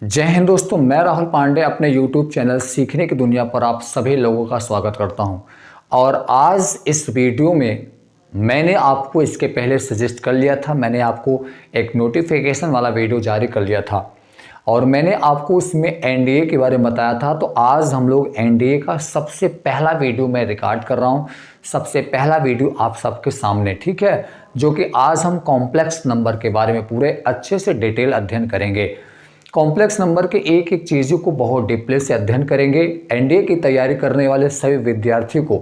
जय हिंद दोस्तों, मैं राहुल पांडे अपने YouTube चैनल सीखने की दुनिया पर आप सभी लोगों का स्वागत करता हूं। और आज इस वीडियो में मैंने आपको इसके पहले सजेस्ट कर लिया था, मैंने आपको एक नोटिफिकेशन वाला वीडियो जारी कर लिया था और मैंने आपको उसमें एनडीए के बारे में बताया था। तो आज हम लोग एनडीए का सबसे पहला वीडियो मैं रिकॉर्ड कर रहा हूं, सबसे पहला वीडियो आप सबके सामने, ठीक है, जो कि आज हम कॉम्प्लेक्स नंबर के बारे में पूरे अच्छे से डिटेल अध्ययन करेंगे। कॉम्प्लेक्स नंबर के एक एक चीज़ों को बहुत डीपली से अध्ययन करेंगे। एनडीए की तैयारी करने वाले सभी विद्यार्थियों को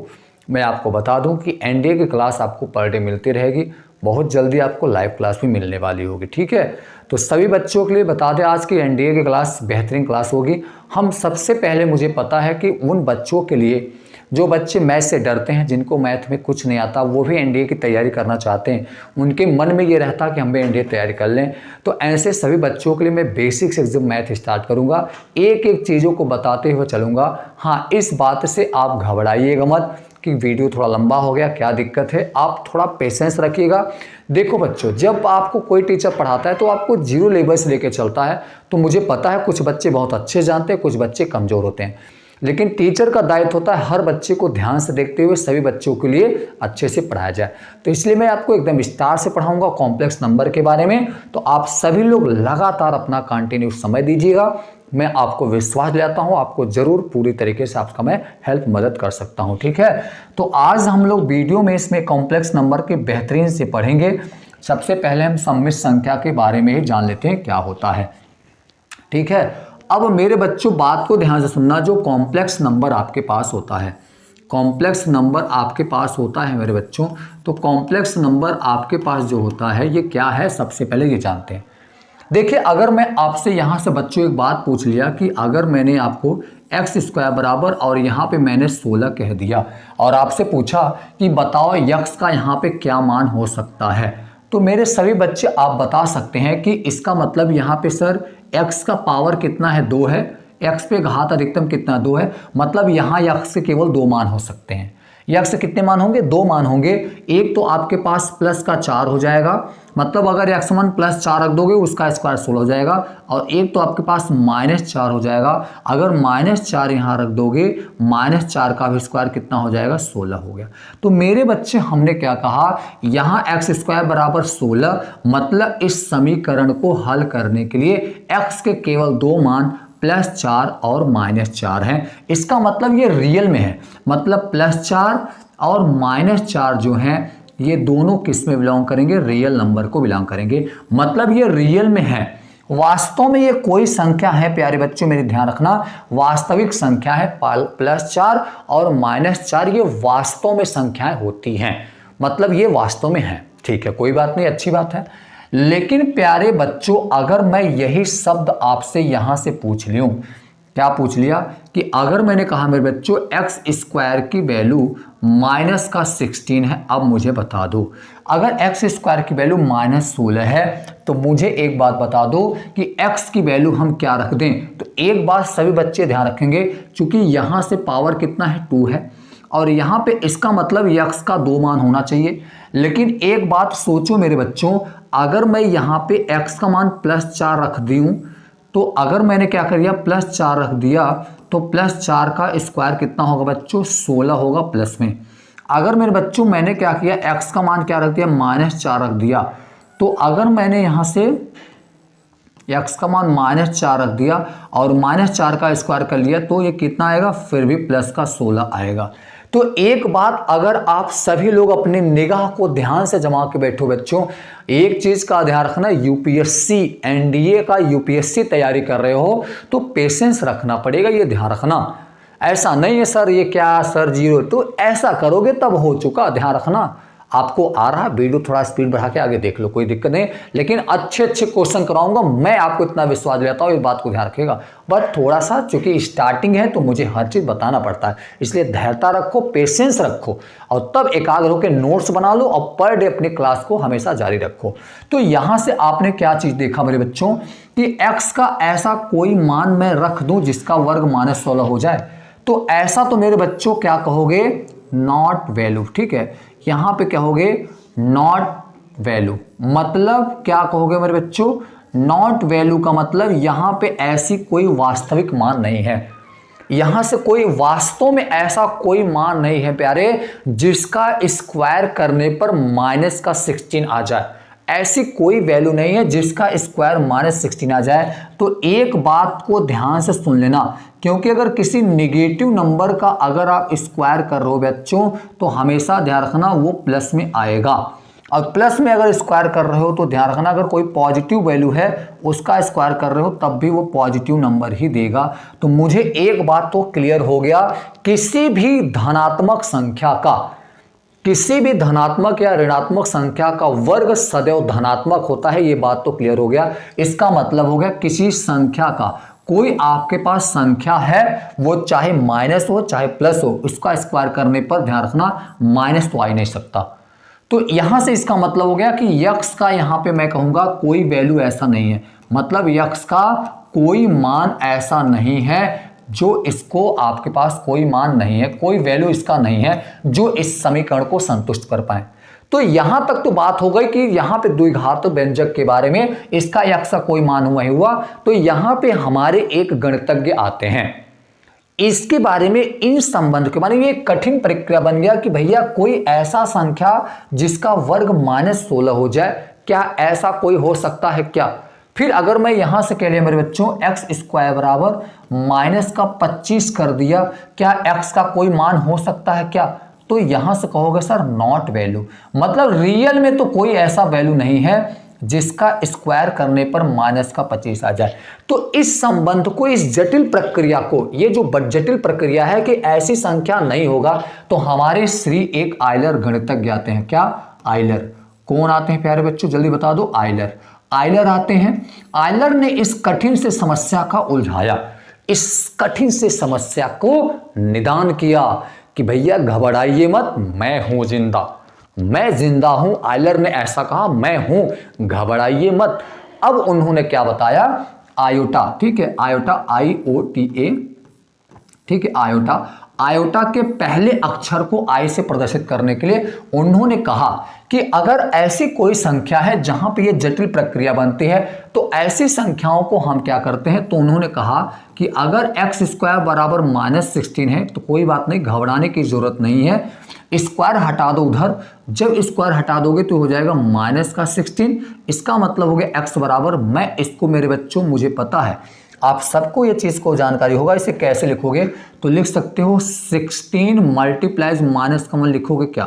मैं आपको बता दूं कि एनडीए की क्लास आपको पर डे मिलती रहेगी, बहुत जल्दी आपको लाइव क्लास भी मिलने वाली होगी, ठीक है। तो सभी बच्चों के लिए बता दें, आज की एनडीए की क्लास बेहतरीन क्लास होगी। हम सबसे पहले, मुझे पता है कि उन बच्चों के लिए जो बच्चे मैथ से डरते हैं, जिनको मैथ में कुछ नहीं आता, वो भी एनडीए की तैयारी करना चाहते हैं, उनके मन में ये रहता कि हम भी एनडीए तैयारी कर लें, तो ऐसे सभी बच्चों के लिए मैं बेसिक से एकदम मैथ स्टार्ट करूंगा, एक एक चीज़ों को बताते हुए चलूंगा। हाँ, इस बात से आप घबराइएगा मत कि वीडियो थोड़ा लंबा हो गया, क्या दिक्कत है, आप थोड़ा पेशेंस रखिएगा। देखो बच्चों, जब आपको कोई टीचर पढ़ाता है तो आपको जीरो लेवल से लेकर चलता है। तो मुझे पता है कुछ बच्चे बहुत अच्छे जानते हैं, कुछ बच्चे कमज़ोर होते हैं, लेकिन टीचर का दायित्व होता है हर बच्चे को ध्यान से देखते हुए सभी बच्चों के लिए अच्छे से पढ़ाया जाए। तो इसलिए मैं आपको एकदम विस्तार से पढ़ाऊंगा कॉम्प्लेक्स नंबर के बारे में। तो आप सभी लोग लगातार अपना कंटिन्यू समय दीजिएगा। मैं आपको विश्वास दिलाता हूं, आपको जरूर पूरी तरीके से आपका मैं हेल्प मदद कर सकता हूं, ठीक है। तो आज हम लोग वीडियो में इसमें कॉम्प्लेक्स नंबर के बेहतरीन से पढ़ेंगे। सबसे पहले हम सममित संख्या के बारे में ही जान लेते हैं क्या होता है, ठीक है। अब मेरे बच्चों, बात को ध्यान से सुनना। जो कॉम्प्लेक्स नंबर आपके पास होता है, कॉम्प्लेक्स नंबर आपके पास होता है मेरे बच्चों, तो कॉम्प्लेक्स नंबर आपके पास जो होता है ये क्या है, सबसे पहले ये जानते हैं। देखिए, अगर मैं आपसे यहाँ से बच्चों एक बात पूछ लिया कि अगर मैंने आपको एक्स स्क्वायर बराबर और यहाँ पे मैंने 16 कह दिया और आपसे पूछा कि बताओ यक्स का यहाँ पे क्या मान हो सकता है, तो मेरे सभी बच्चे आप बता सकते हैं कि इसका मतलब यहाँ पे सर x का पावर कितना है, 2 है, x पे घात अधिकतम कितना, 2 है, मतलब यहाँ x के केवल 2 मान हो सकते हैं। x से कितने मान होंगे, 2 मान होंगे। एक तो आपके पास प्लस का 4 हो जाएगा, मतलब अगर x1 प्लस 4 रख दोगे उसका स्क्वायर 16 हो जाएगा, और एक तो आपके पास -4 हो जाएगा, अगर -4 यहाँ रख दोगे, -4 का भी स्क्वायर कितना हो जाएगा, 16 हो गया। तो मेरे बच्चे, हमने क्या कहा, यहाँ एक्स स्क्वायर बराबर 16, मतलब इस समीकरण को हल करने के लिए x के केवल 2 मान +4 और -4 हैं। इसका मतलब ये रियल में है, मतलब +4 और -4 जो हैं ये दोनों किस में बिलोंग करेंगे, रियल नंबर को बिलोंग करेंगे, मतलब ये रियल में है। वास्तव में ये कोई संख्या है प्यारे बच्चों, मेरे ध्यान रखना, वास्तविक संख्या है। +4 और -4 ये वास्तव में संख्याएं होती हैं, मतलब ये वास्तव में है, ठीक है, कोई बात नहीं, अच्छी बात है। लेकिन प्यारे बच्चों, अगर मैं यही शब्द आपसे यहां से पूछ लूं, क्या पूछ लिया कि अगर मैंने कहा मेरे बच्चों एक्स स्क्वायर की वैल्यू -16 है, अब मुझे बता दो, अगर एक्स स्क्वायर की वैल्यू -16 है तो मुझे एक बात बता दो कि एक्स की वैल्यू हम क्या रख दें। तो एक बात सभी बच्चे ध्यान रखेंगे, क्योंकि यहां से पावर कितना है, 2 है, और यहाँ पे इसका मतलब यक्स का 2 मान होना चाहिए। लेकिन एक बात सोचो मेरे बच्चों, अगर मैं यहाँ पे x का मान +4 रख दूं, तो अगर मैंने क्या कर दिया, +4 रख दिया, तो +4 का स्क्वायर कितना होगा बच्चों, 16 होगा प्लस में। अगर मेरे बच्चों मैंने क्या किया, x का मान क्या रख दिया, -4 रख दिया, तो अगर मैंने यहाँ से x का मान -4 रख दिया और -4 का स्क्वायर कर लिया, तो ये कितना आएगा, फिर भी प्लस का 16 आएगा। तो एक बात अगर आप सभी लोग अपनी निगाह को ध्यान से जमा के बैठो बच्चों, एक चीज का ध्यान रखना, यूपीएससी, एनडीए का यूपीएससी तैयारी कर रहे हो तो पेशेंस रखना पड़ेगा, ये ध्यान रखना। ऐसा नहीं है सर ये क्या सर 0, तो ऐसा करोगे तब हो चुका, ध्यान रखना। आपको आ रहा वीडियो, थोड़ा स्पीड बढ़ा के आगे देख लो, कोई दिक्कत नहीं, लेकिन अच्छे अच्छे क्वेश्चन कराऊंगा, मैं आपको इतना विश्वास दिलाता हूं, इस बात को ध्यान रखिएगा। बट थोड़ा सा चूंकि स्टार्टिंग है तो मुझे हर चीज बताना पड़ता है, इसलिए धैर्यता रखो, पेशेंस रखो, और तब एकाग्र होकर नोट्स बना लो और पर डे अपनी क्लास को हमेशा जारी रखो। तो यहां से आपने क्या चीज देखा मेरे बच्चों कि एक्स का ऐसा कोई मान मैं रख दूं जिसका वर्ग -16 हो जाए, तो ऐसा तो मेरे बच्चों क्या कहोगे, नॉट वैल्यू, ठीक है। यहां पे क्या कहोगे, नॉट वैल्यू, मतलब क्या कहोगे मेरे बच्चों, नॉट वैल्यू का मतलब यहां पे ऐसी कोई वास्तविक मान नहीं है, यहां से कोई वास्तव में ऐसा कोई मान नहीं है प्यारे जिसका स्क्वायर करने पर -16 आ जाए। ऐसी कोई वैल्यू नहीं है जिसका स्क्वायर -16 आ जाए। तो एक बात को ध्यान से सुन लेना, क्योंकि अगर किसी नेगेटिव नंबर का अगर आप स्क्वायर कर रहे हो बच्चों तो हमेशा ध्यान रखना वो प्लस में आएगा, और प्लस में अगर स्क्वायर कर रहे हो तो ध्यान रखना अगर कोई पॉजिटिव वैल्यू है उसका स्क्वायर कर रहे हो तब भी वो पॉजिटिव नंबर ही देगा। तो मुझे एक बात तो क्लियर हो गया, किसी भी धनात्मक संख्या का, किसी भी धनात्मक या ऋणात्मक संख्या का वर्ग सदैव धनात्मक होता है, ये बात तो क्लियर हो गया। इसका मतलब हो गया किसी संख्या का, कोई आपके पास संख्या है वो चाहे माइनस हो चाहे प्लस हो, उसका स्क्वायर करने पर ध्यान रखना माइनस तो आ ही नहीं सकता। तो यहां से इसका मतलब हो गया कि यक्स का यहां पे मैं कहूंगा कोई वैल्यू ऐसा नहीं है, मतलब यक्स का कोई मान ऐसा नहीं है जो इसको, आपके पास कोई मान नहीं है, कोई वैल्यू इसका नहीं है जो इस समीकरण को संतुष्ट कर पाए। तो यहां तक तो बात हो गई कि यहां पे द्विघात व्यंजक के बारे में इसका यक्स का कोई मान हुआ ही हुआ। तो यहां पे हमारे एक गणितज्ञ आते हैं, इसके बारे में, इन संबंध के बारे में एक कठिन प्रक्रिया बन गया कि भैया कोई ऐसा संख्या जिसका वर्ग -16 हो जाए, क्या ऐसा कोई हो सकता है क्या? फिर अगर मैं यहां से कह लिया मेरे बच्चों x स्क्वायर बराबर -25 कर दिया, क्या x का कोई मान हो सकता है क्या? तो यहां से कहोगे सर नॉट वैल्यू, मतलब रियल में तो कोई ऐसा वैल्यू नहीं है जिसका स्क्वायर करने पर -25 आ जाए। तो इस संबंध को, इस जटिल प्रक्रिया को, ये जो जटिल प्रक्रिया है कि ऐसी संख्या नहीं होगा, तो हमारे श्री एक आयलर गणितज्ञ आते हैं। क्या? आयलर। कौन आते हैं प्यारे बच्चों, जल्दी बता दो। आयलर। आयलर आते हैं। आयलर ने इस कठिन से समस्या का उलझाया, इस कठिन से समस्या को निदान किया कि भैया घबराइए मत, मैं हूं जिंदा, मैं जिंदा हूं। आयलर ने ऐसा कहा, मैं हूं, घबराइए मत। अब उन्होंने क्या बताया? आयोटा, ठीक है, आयोटा, IOTA, ठीक है, आयोटा। आयोटा के पहले अक्षर को आई से प्रदर्शित करने के लिए उन्होंने कहा कि अगर ऐसी कोई संख्या है जहां पे ये जटिल प्रक्रिया बनती है तो ऐसी संख्याओं को हम क्या करते हैं, तो उन्होंने कहा कि अगर x स्क्वायर बराबर -16 है तो कोई बात नहीं, घबराने की जरूरत नहीं है, स्क्वायर हटा दो उधर, जब स्क्वायर हटा दोगे तो हो जाएगा -16। इसका मतलब हो गया x बराबर, मैं इसको मेरे बच्चों मुझे पता है आप सबको ये चीज़ को जानकारी होगा, इसे कैसे लिखोगे तो लिख सकते हो 16 मल्टीप्लाइज माइनस का 1 लिखोगे क्या,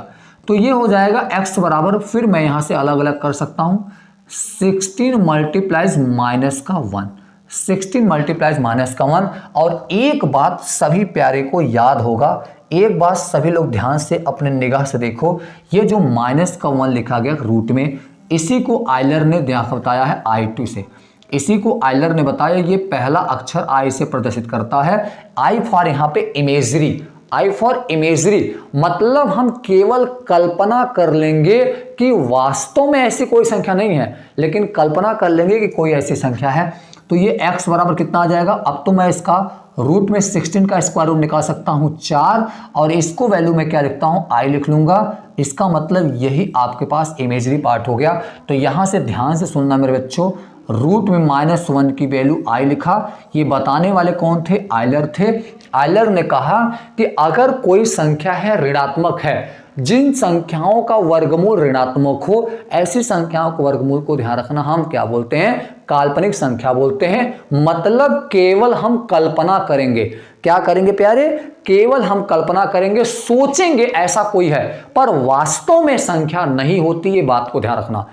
तो ये हो जाएगा x बराबर, फिर मैं यहाँ से अलग अलग कर सकता हूँ 16 मल्टीप्लाइज माइनस का 1, 16 मल्टीप्लाइज माइनस का 1। और एक बात सभी प्यारे को याद होगा, एक बात सभी लोग ध्यान से अपने निगाह से देखो, ये जो माइनस का 1 लिखा गया रूट में, इसी को आयलर ने बताया है I2 से, इसी को आयलर ने बताया ये पहला अक्षर I से प्रदर्शित करता है। I फॉर यहाँ पे इमेजरी, I फॉर इमेजरी, मतलब हम केवल कल्पना कर लेंगे कि वास्तव में ऐसी कोई संख्या नहीं है, लेकिन कल्पना कर लेंगे कि कोई ऐसी संख्या है। तो ये x बराबर कितना आ जाएगा, अब तो मैं इसका रूट में 16 का स्क्वायर रूट निकाल सकता हूँ 4, और इसको वैल्यू में क्या लिखता हूँ, I लिख लूंगा। इसका मतलब यही आपके पास इमेजरी पार्ट हो गया। तो यहां से ध्यान से सुनना मेरे बच्चों, रूट में -1 की वैल्यू I लिखा, ये बताने वाले कौन थे, आयलर थे। आयलर ने कहा कि अगर कोई संख्या है ऋणात्मक है, जिन संख्याओं का वर्गमूल ऋणात्मक हो, ऐसी संख्याओं के वर्गमूल को ध्यान रखना हम क्या बोलते हैं, काल्पनिक संख्या बोलते हैं। मतलब केवल हम कल्पना करेंगे, क्या करेंगे प्यारे, केवल हम कल्पना करेंगे, सोचेंगे ऐसा कोई है, पर वास्तव में संख्या नहीं होती, ये बात को ध्यान रखना।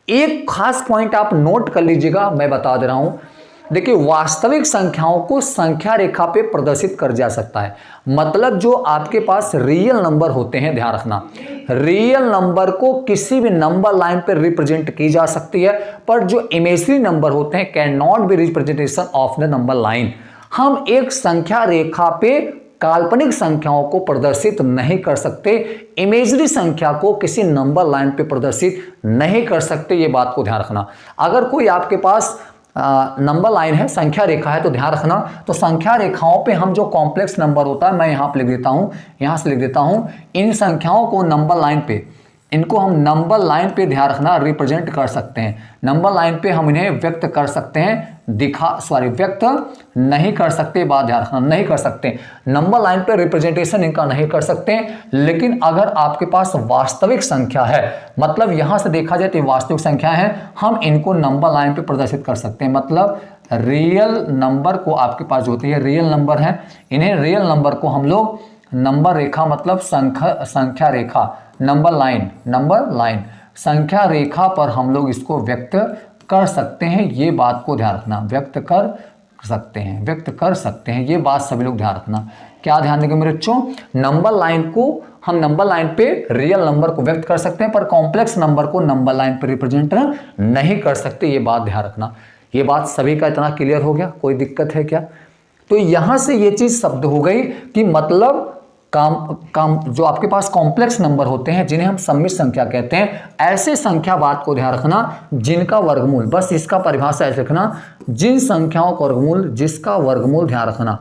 एक खास पॉइंट आप नोट कर लीजिएगा, मैं बता दे रहा हूं। देखिए, वास्तविक संख्याओं को संख्या रेखा पे प्रदर्शित कर जा सकता है, मतलब जो आपके पास रियल नंबर होते हैं, ध्यान रखना, रियल नंबर को किसी भी नंबर लाइन पे रिप्रेजेंट की जा सकती है, पर जो इमेजरी नंबर होते हैं can not be representation of the number line. हम एक संख्या रेखा पे काल्पनिक संख्याओं को प्रदर्शित नहीं कर सकते, इमेजरी संख्या को किसी नंबर लाइन पे प्रदर्शित नहीं कर सकते, ये बात को ध्यान रखना। अगर कोई आपके पास नंबर लाइन है, संख्या रेखा है, तो ध्यान रखना, तो संख्या रेखाओं पे हम जो कॉम्प्लेक्स नंबर होता है, मैं यहाँ पे लिख देता हूँ, यहाँ से लिख देता हूँ, इन संख्याओं को नंबर लाइन पे इनको हम नंबर लाइन पे ध्यान रखना रिप्रेजेंट कर सकते हैं। नंबर लाइन पे हम इन्हें व्यक्त कर सकते हैं, व्यक्त नहीं कर सकते, बात ध्यान रखना, नहीं कर सकते। नंबर लाइन पे रिप्रेजेंटेशन इनका नहीं कर सकते, लेकिन अगर आपके पास वास्तविक संख्या है, मतलब यहां से देखा जाए तो वास्तविक संख्या है, हम इनको नंबर लाइन पे प्रदर्शित कर सकते हैं। मतलब रियल नंबर को आपके पास जो होती है रियल नंबर है, इन्हें रियल नंबर को हम लोग नंबर रेखा मतलब संख्या रेखा, नंबर लाइन संख्या रेखा पर हम लोग इसको व्यक्त कर सकते हैं। ये बात को ध्यान रखना, व्यक्त कर सकते हैं, ये बात सभी लोग ध्यान रखना। क्या ध्यान देंगे मेरे बच्चों, नंबर लाइन को हम नंबर लाइन पे रियल नंबर को व्यक्त कर सकते हैं, पर कॉम्प्लेक्स नंबर को नंबर लाइन पे रिप्रेजेंट नहीं कर सकते, ये बात ध्यान रखना। ये बात सभी का इतना क्लियर हो गया, कोई दिक्कत है क्या? तो यहां से ये चीज शब्द हो गई कि मतलब काम जो आपके पास कॉम्प्लेक्स नंबर होते हैं जिन्हें हम सम्मिश्र संख्या कहते हैं, ऐसे संख्या, बात को ध्यान रखना, जिनका वर्गमूल, बस इसका परिभाषा ऐसे रखना, जिन संख्याओं का वर्गमूल, जिसका वर्गमूल ध्यान रखना,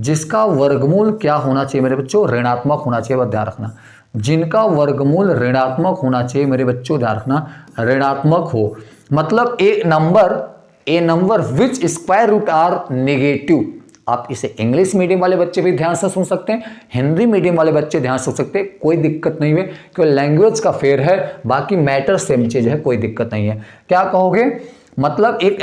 जिसका वर्गमूल क्या होना चाहिए मेरे बच्चों, ऋणात्मक होना चाहिए, ध्यान रखना, जिनका वर्गमूल ऋणात्मक होना चाहिए मेरे बच्चों, ध्यान रखना, ऋणात्मक हो। मतलब a number which square root are negative. आप इसे इंग्लिश मीडियम वाले बच्चे भी ध्यान से सुन सकते हैं, हिंदी मीडियम वाले बच्चे ध्यान से सुन सकते हैं, कोई दिक्कत नहीं है, क्योंकि लैंग्वेज का फेयर है, बाकी मैटर सेम चीज है, कोई दिक्कत नहीं है। क्या कहोगे, मतलब एक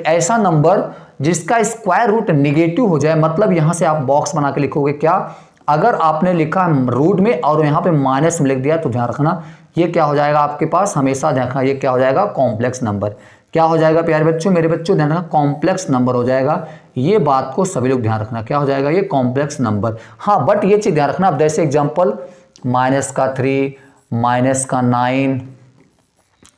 ऐसा नंबर जिसका स्क्वायर रूट नेगेटिव हो जाए, मतलब यहां से आप बॉक्स बना के लिखोगे क्या, अगर आपने लिखा रूट में और यहां पे माइनस में लिख दिया तो ध्यान रखना ये क्या हो जाएगा आपके पास, हमेशा ध्यान रखना ये क्या हो जाएगा, कॉम्प्लेक्स नंबर। क्या हो जाएगा प्यारे बच्चों, मेरे बच्चों ध्यान रखना, कॉम्प्लेक्स नंबर हो जाएगा। ये बात को सभी लोग ध्यान रखना, क्या हो जाएगा, ये कॉम्प्लेक्स नंबर। हाँ, बट ये चीज ध्यान रखना, अब जैसे एग्जांपल -3, -9,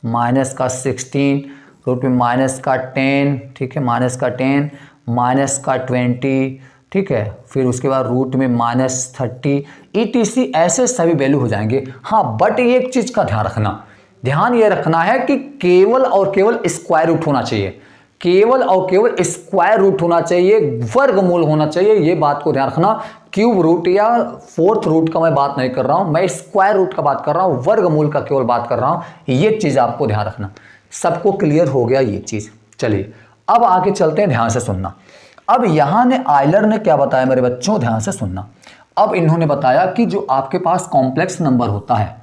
-16, रूट में -10, ठीक है, -10, -20, ठीक है, फिर उसके बाद रूट में -30 ETC, ऐसे सभी वैल्यू हो जाएंगे। हाँ, बट ये एक चीज का ध्यान रखना, ध्यान ये रखना है कि केवल और केवल स्क्वायर रूट होना चाहिए, केवल और केवल स्क्वायर रूट होना चाहिए, वर्गमूल होना चाहिए, ये बात को ध्यान रखना। क्यूब रूट या फोर्थ रूट का मैं बात नहीं कर रहा हूं, मैं स्क्वायर रूट का बात कर रहा हूं, वर्गमूल का केवल बात कर रहा हूं, ये चीज आपको ध्यान रखना। सबको क्लियर हो गया ये चीज? चलिए अब आगे चलते हैं, ध्यान से सुनना। अब यहां ने आयलर ने क्या बताया मेरे बच्चों, ध्यान से सुनना। अब इन्होंने बताया कि जो आपके पास कॉम्प्लेक्स नंबर होता है,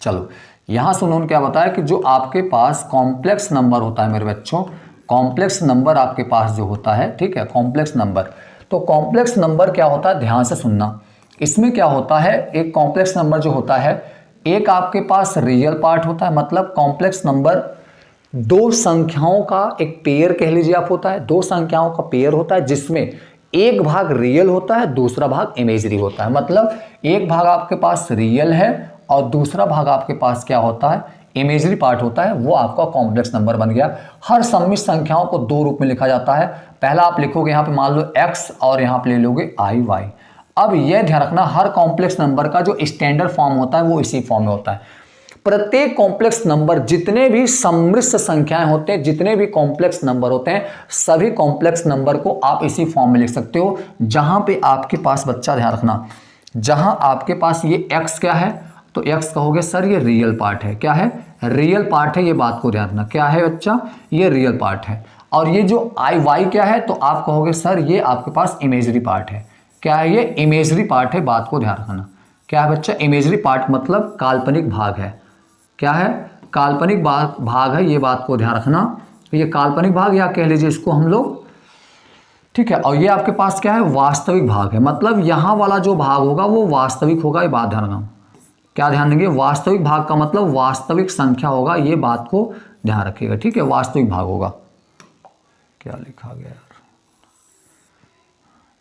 चलो यहां से उन्होंने क्या बताया कि जो आपके पास कॉम्प्लेक्स नंबर होता है मेरे बच्चों, कॉम्प्लेक्स नंबर आपके पास जो होता है, ठीक है, कॉम्प्लेक्स नंबर, तो कॉम्प्लेक्स नंबर क्या होता है, ध्यान से सुनना। इसमें क्या होता है, एक कॉम्प्लेक्स नंबर जो होता है, एक आपके पास रियल पार्ट होता है, मतलब कॉम्प्लेक्स नंबर दो संख्याओं का एक पेयर कह लीजिए आप होता है, दो संख्याओं का पेयर होता है जिसमें एक भाग रियल होता है, दूसरा भाग इमेजरी होता है। मतलब एक भाग आपके पास रियल है और दूसरा भाग आपके पास क्या होता है, इमेजरी पार्ट होता है, वो आपका कॉम्प्लेक्स नंबर बन गया। हर सम्मिश्र संख्याओं को दो रूप में लिखा जाता है। पहला आप लिखोगे यहाँ पे मान लो x और यहाँ पे ले लोगे i, y। अब यह ध्यान रखना, हर कॉम्प्लेक्स नंबर का जो स्टैंडर्ड फॉर्म होता है वो इसी फॉर्म में होता है। प्रत्येक कॉम्प्लेक्स नंबर, जितने भी सम्मिश्र संख्याएं होते हैं, जितने भी कॉम्प्लेक्स नंबर होते हैं, सभी कॉम्प्लेक्स नंबर को आप इसी फॉर्म में लिख सकते हो। जहां पे आपके पास, बच्चा ध्यान रखना, जहां आपके पास ये x क्या है, तो x कहोगे सर ये रियल पार्ट है। क्या है, रियल पार्ट है, ये बात को ध्यान रखना। क्या है बच्चा, ये रियल पार्ट है। और ये जो y क्या है, तो आप कहोगे सर ये आपके पास इमेजरी पार्ट है। क्या है, ये इमेजरी पार्ट है, बात को ध्यान रखना। क्या है बच्चा, इमेजरी पार्ट मतलब काल्पनिक भाग है। क्या है, काल्पनिक भाग है, ये बात को ध्यान रखना। ये काल्पनिक भाग या कह लीजिए इसको हम लोग, ठीक है। और ये आपके पास क्या है, वास्तविक भाग है, मतलब यहाँ वाला जो भाग होगा वो वास्तविक होगा, ये बात ध्यान रखना। क्या ध्यान देंगे, वास्तविक भाग का मतलब वास्तविक संख्या होगा, ये बात को ध्यान रखिएगा, ठीक है, वास्तविक भाग होगा। क्या लिखा गया यार,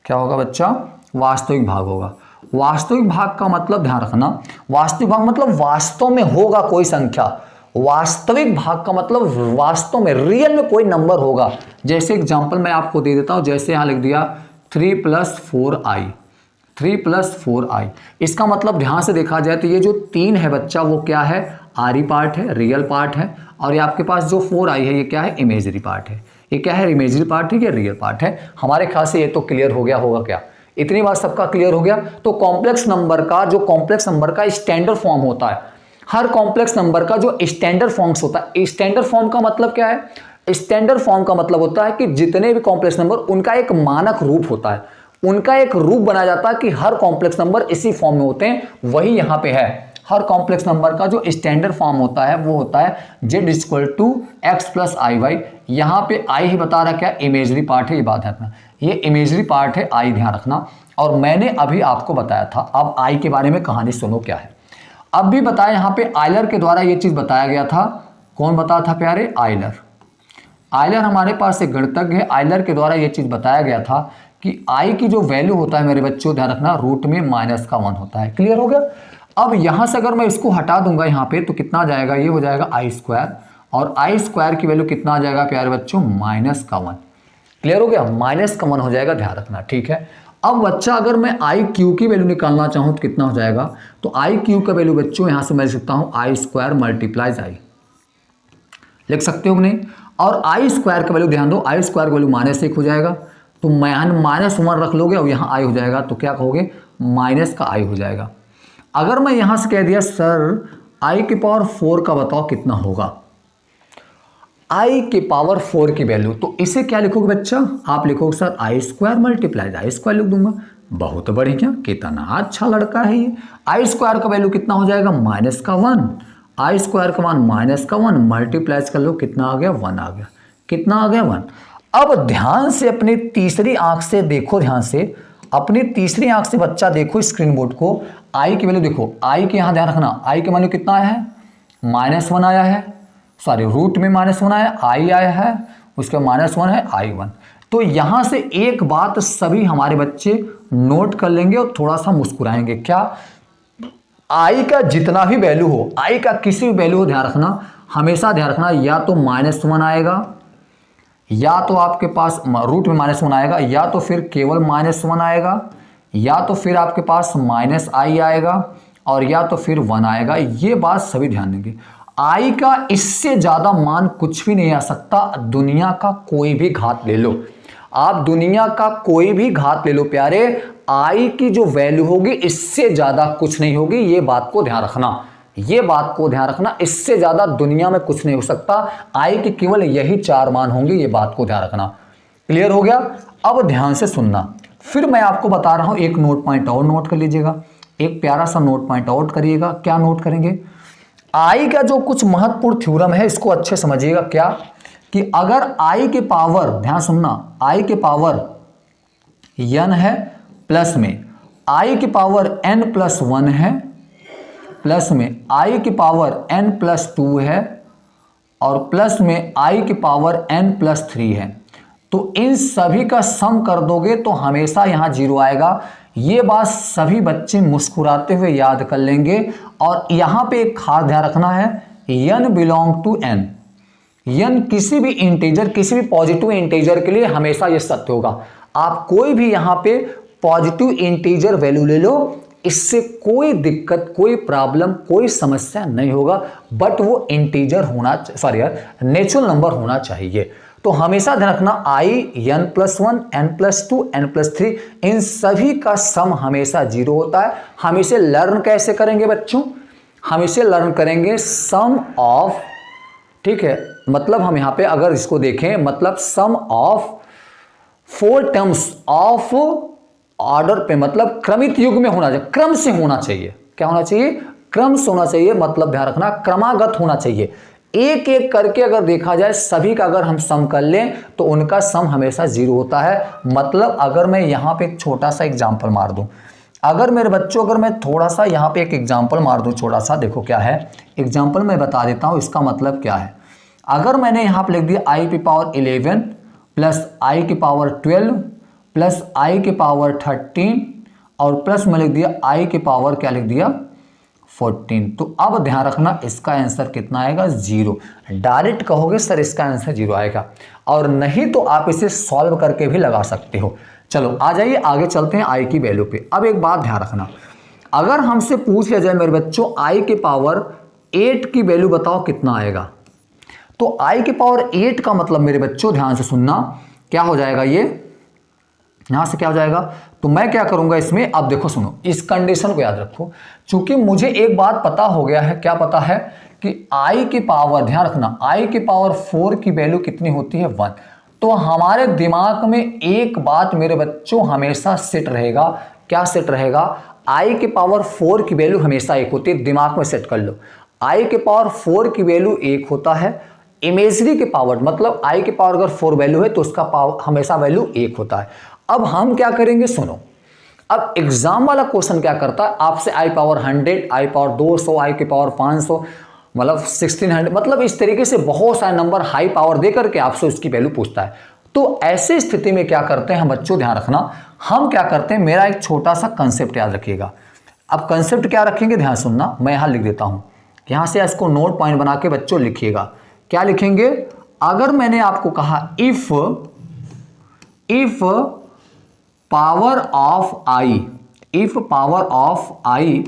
क्या होगा बच्चा, वास्तविक भाग होगा। वास्तविक भाग का मतलब ध्यान रखना, वास्तविक भाग मतलब वास्तव में होगा कोई संख्या। वास्तविक भाग का मतलब वास्तव में, रियल में कोई नंबर होगा। जैसे एग्जांपल मैं आपको दे देता हूं, जैसे यहां लिख दिया 3 + 4i, 3 + 4i। इसका मतलब ध्यान से देखा जाए तो ये जो 3 है बच्चा, वो क्या है, आरी पार्ट है, रियल पार्ट है। और ये आपके पास जो 4i है, ये क्या है, इमेजरी पार्ट है। ये क्या है, इमेजरी पार्ट है, ये रियल पार्ट है। हमारे ख्याल से ये तो क्लियर हो गया होगा। क्या इतनी बात सबका क्लियर हो गया। तो कॉम्प्लेक्स नंबर का स्टैंडर्ड फॉर्म होता है, हर कॉम्प्लेक्स नंबर का जो स्टैंडर्ड फॉर्म्स होता है, स्टैंडर्ड फॉर्म का मतलब क्या है? स्टैंडर्ड फॉर्म का मतलब होता है कि जितने भी कॉम्प्लेक्स नंबर उनका एक मानक रूप होता है, उनका एक रूप बनाया जाता है कि हर कॉम्प्लेक्स नंबर इसी फॉर्म में होते हैं, वही यहां पे है। हर कॉम्प्लेक्स नंबर का जो स्टैंडर्ड फॉर्म होता है वो होता है z = x + iy। यहां पे i ही बता रहा, क्या इमेजरी पार्ट है, ये बात है, ये इमेजरी पार्ट है i, ध्यान रखना। और मैंने अभी आपको बताया था, अब i के बारे में कहानी सुनो क्या है। अब भी बताया, यहां पे आयलर के द्वारा ये चीज बताया गया था। कौन बताया था प्यारे? आयलर हमारे पास एक गणितज्ञ है, आयलर के द्वारा ये चीज बताया गया था कि i की जो वैल्यू होता है मेरे बच्चों, ध्यान रखना, रूट में -1 होता है। क्लियर हो गया? अब यहां से अगर मैं इसको हटा दूंगा यहाँ पे तो कितना आ जाएगा? ये हो जाएगा i², और i² की वैल्यू कितना आ जाएगा प्यारे बच्चों? -1। क्लियर हो गया? -1 हो जाएगा, ध्यान रखना, ठीक है। अब बच्चा अगर मैं iq की वैल्यू निकालना चाहूँ तो कितना हो जाएगा? तो iq का वैल्यू बच्चों यहां से मैं लिख सकता हूँ i² × i, लिख सकते हो कि नहीं? और i² का वैल्यू ध्यान दो, i² का वैल्यू -1 हो जाएगा, तो -1 रख लोगे और यहाँ i हो जाएगा, तो क्या कहोगे? -i हो जाएगा। अगर मैं यहां से कह दिया सर i⁴ का बताओ कितना होगा, i⁴ की वैल्यू, तो इसे क्या लिखोगे बच्चा? आप लिखोगे सर i² × i² लिख दूंगा। बहुत बढ़िया, कितना अच्छा लड़का है ये। i² का वैल्यू कितना हो जाएगा? -1। i² का मान -1 मल्टीप्लाई कर लो, कितना आ गया? 1 आ गया। कितना आ गया? 1। अब ध्यान से अपनी तीसरी आंख से देखो, ध्यान से अपनी तीसरी आंख से बच्चा देखो स्क्रीन बोर्ड को, i की वैल्यू देखो, i के यहां ध्यान रखना, i की वैल्यू कितना आया है? -1 आया है, सॉरी रूट में -1 आया, i आया है, उसका -1 है, i1। तो यहां से एक बात सभी हमारे बच्चे नोट कर लेंगे और थोड़ा सा मुस्कुराएंगे, क्या? i का जितना भी वैल्यू हो, i का किसी भी वैल्यू हो, ध्यान रखना, हमेशा ध्यान रखना, या तो -1 आएगा, या तो आपके पास रूट में -1 आएगा, या तो फिर केवल -1 आएगा, या तो फिर आपके पास -i आएगा, और या तो फिर 1 आएगा। ये बात सभी ध्यान देंगे। i का इससे ज्यादा मान कुछ भी नहीं आ सकता। दुनिया का कोई भी घात ले लो, आप दुनिया का कोई भी घात ले लो प्यारे, i की जो वैल्यू होगी इससे ज्यादा कुछ नहीं होगी। ये बात को ध्यान रखना, ये बात को ध्यान रखना, इससे ज्यादा दुनिया में कुछ नहीं हो सकता। i के केवल यही 4 मान होंगे, ये बात को ध्यान रखना। क्लियर हो गया? अब ध्यान से सुनना, फिर मैं आपको बता रहा हूं, एक नोट पॉइंट और नोट कर लीजिएगा, एक प्यारा सा नोट पॉइंट और करिएगा। क्या नोट करेंगे? i का जो कुछ महत्वपूर्ण थ्योरम है इसको अच्छे समझिएगा। क्या कि अगर i के पावर, ध्यान सुनना, i के पावर n है, प्लस में i के पावर n+1 है, प्लस में i के पावर n+2 है, और प्लस में i के पावर n+3 है, तो इन सभी का सम कर दोगे तो हमेशा यहां 0 आएगा। ये बात सभी बच्चे मुस्कुराते हुए याद कर लेंगे। और यहां पे एक खास ध्यान रखना है, n belong to n, n किसी भी इंटीजर, किसी भी पॉजिटिव इंटीजर के लिए हमेशा ये सत्य होगा। आप कोई भी यहां पे पॉजिटिव इंटीजर वैल्यू ले लो, इससे कोई दिक्कत, कोई प्रॉब्लम, कोई समस्या नहीं होगा, बट वो इंटीजर होना, सॉरी यार, नेचुरल नंबर होना चाहिए। तो हमेशा ध्यान रखना, i, n+1, n+2, n+3, इन सभी का सम हमेशा 0 होता है। हम इसे लर्न कैसे करेंगे बच्चों? हम इसे लर्न करेंगे सम ऑफ, ठीक है, मतलब हम यहां पे अगर इसको देखें, मतलब सम ऑफ 4 टर्म्स ऑफ ऑर्डर पे, मतलब क्रमित युग में होना चाहिए, क्रम से होना चाहिए। क्या होना चाहिए? क्रम से होना चाहिए, मतलब ध्यान रखना क्रमागत होना चाहिए। एक एक करके अगर देखा जाए, सभी का अगर हम सम कर लें तो उनका सम हमेशा 0 होता है। मतलब अगर मैं यहां पे एक छोटा सा एग्जांपल मार दूं, अगर मेरे बच्चों, अगर मैं थोड़ा सा यहां पे एक एग्जांपल मार दूं छोटा सा, देखो क्या है एग्जांपल, मैं बता देता हूं इसका मतलब क्या है। अगर मैंने यहां पे लिख दिया i⁻11 plus i⁻12 plus i⁻13 और प्लस में लिख दिया i⁻, क्या लिख दिया? 14, तो अब ध्यान रखना इसका आंसर कितना आएगा? 0। डायरेक्ट कहोगे सर इसका आंसर 0 आएगा, और नहीं तो आप इसे सॉल्व करके भी लगा सकते हो। चलो आ जाइए आगे चलते हैं i की वैल्यू पे। अब एक बात ध्यान रखना, अगर हमसे पूछ लिया जाए मेरे बच्चों i⁻8 की वैल्यू बताओ कितना आएगा, तो i⁻8 का मतलब मेरे बच्चों ध्यान से सुनना, क्या हो जाएगा? ये यहाँ से क्या हो जाएगा, तो मैं क्या करूंगा इसमें, अब देखो सुनो, इस कंडीशन को याद रखो। चूंकि मुझे एक बात पता हो गया है, क्या पता है कि i की पावर, ध्यान रखना, i की पावर 4 की वैल्यू कितनी होती है, 1। तो हमारे दिमाग में एक बात मेरे बच्चों हमेशा सेट रहेगा, क्या सेट रहेगा, i की पावर 4 की वैल्यू हमेशा 1 होती है। दिमाग में सेट कर लो, i की पावर 4 की वैल्यू 1 होता है। इमेजरी के पावर मतलब i की पावर अगर 4 वैल्यू है तो उसका पावर हमेशा वैल्यू 1 होता है। अब हम क्या करेंगे, सुनो, अब एग्जाम वाला क्वेश्चन क्या करता है, आपसे i power 100, i power 200, i की पावर 500, मतलब 1600, मतलब इस तरीके से बहुत सारे नंबर हाई पावर दे करके आपसे उसकी वैल्यू पूछता है। तो ऐसी स्थिति में क्या करते हैं हम बच्चों, ध्यान रखना, हम क्या करते हैं, मेरा एक छोटा सा कंसेप्ट याद रखिएगा। अब कंसेप्ट क्या रखेंगे, ध्यान सुनना, मैं यहां लिख देता हूं, यहां से इसको नोट पॉइंट बना के बच्चों लिखिएगा। क्या लिखेंगे, अगर मैंने आपको कहा if power of i, if power of i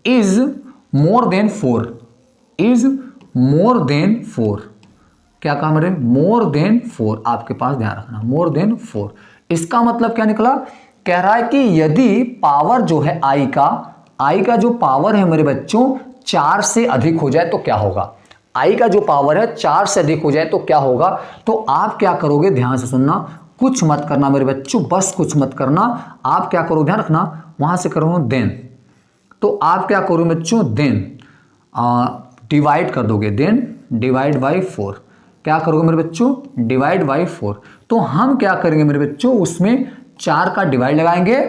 is more than 4, is more than 4, क्या कहा मेरे, मोर देन 4, आपके पास ध्यान रखना, मोर देन 4। इसका मतलब क्या निकला, कह रहा है कि यदि पावर जो है i का जो पावर है मेरे बच्चों 4 से अधिक हो जाए तो क्या होगा, i का जो पावर है 4 से अधिक हो जाए तो क्या होगा। तो आप क्या करोगे, ध्यान से सुनना, कुछ मत करना मेरे बच्चों, बस कुछ मत करना, आप क्या करो, ध्यान रखना, वहां से करो देन, तो आप क्या करो बच्चों, देन डिवाइड कर दोगे, देन डिवाइड बाई 4, क्या करोगे मेरे बच्चों, डिवाइड बाई 4। तो हम क्या करेंगे मेरे बच्चों, उसमें 4 का डिवाइड लगाएंगे,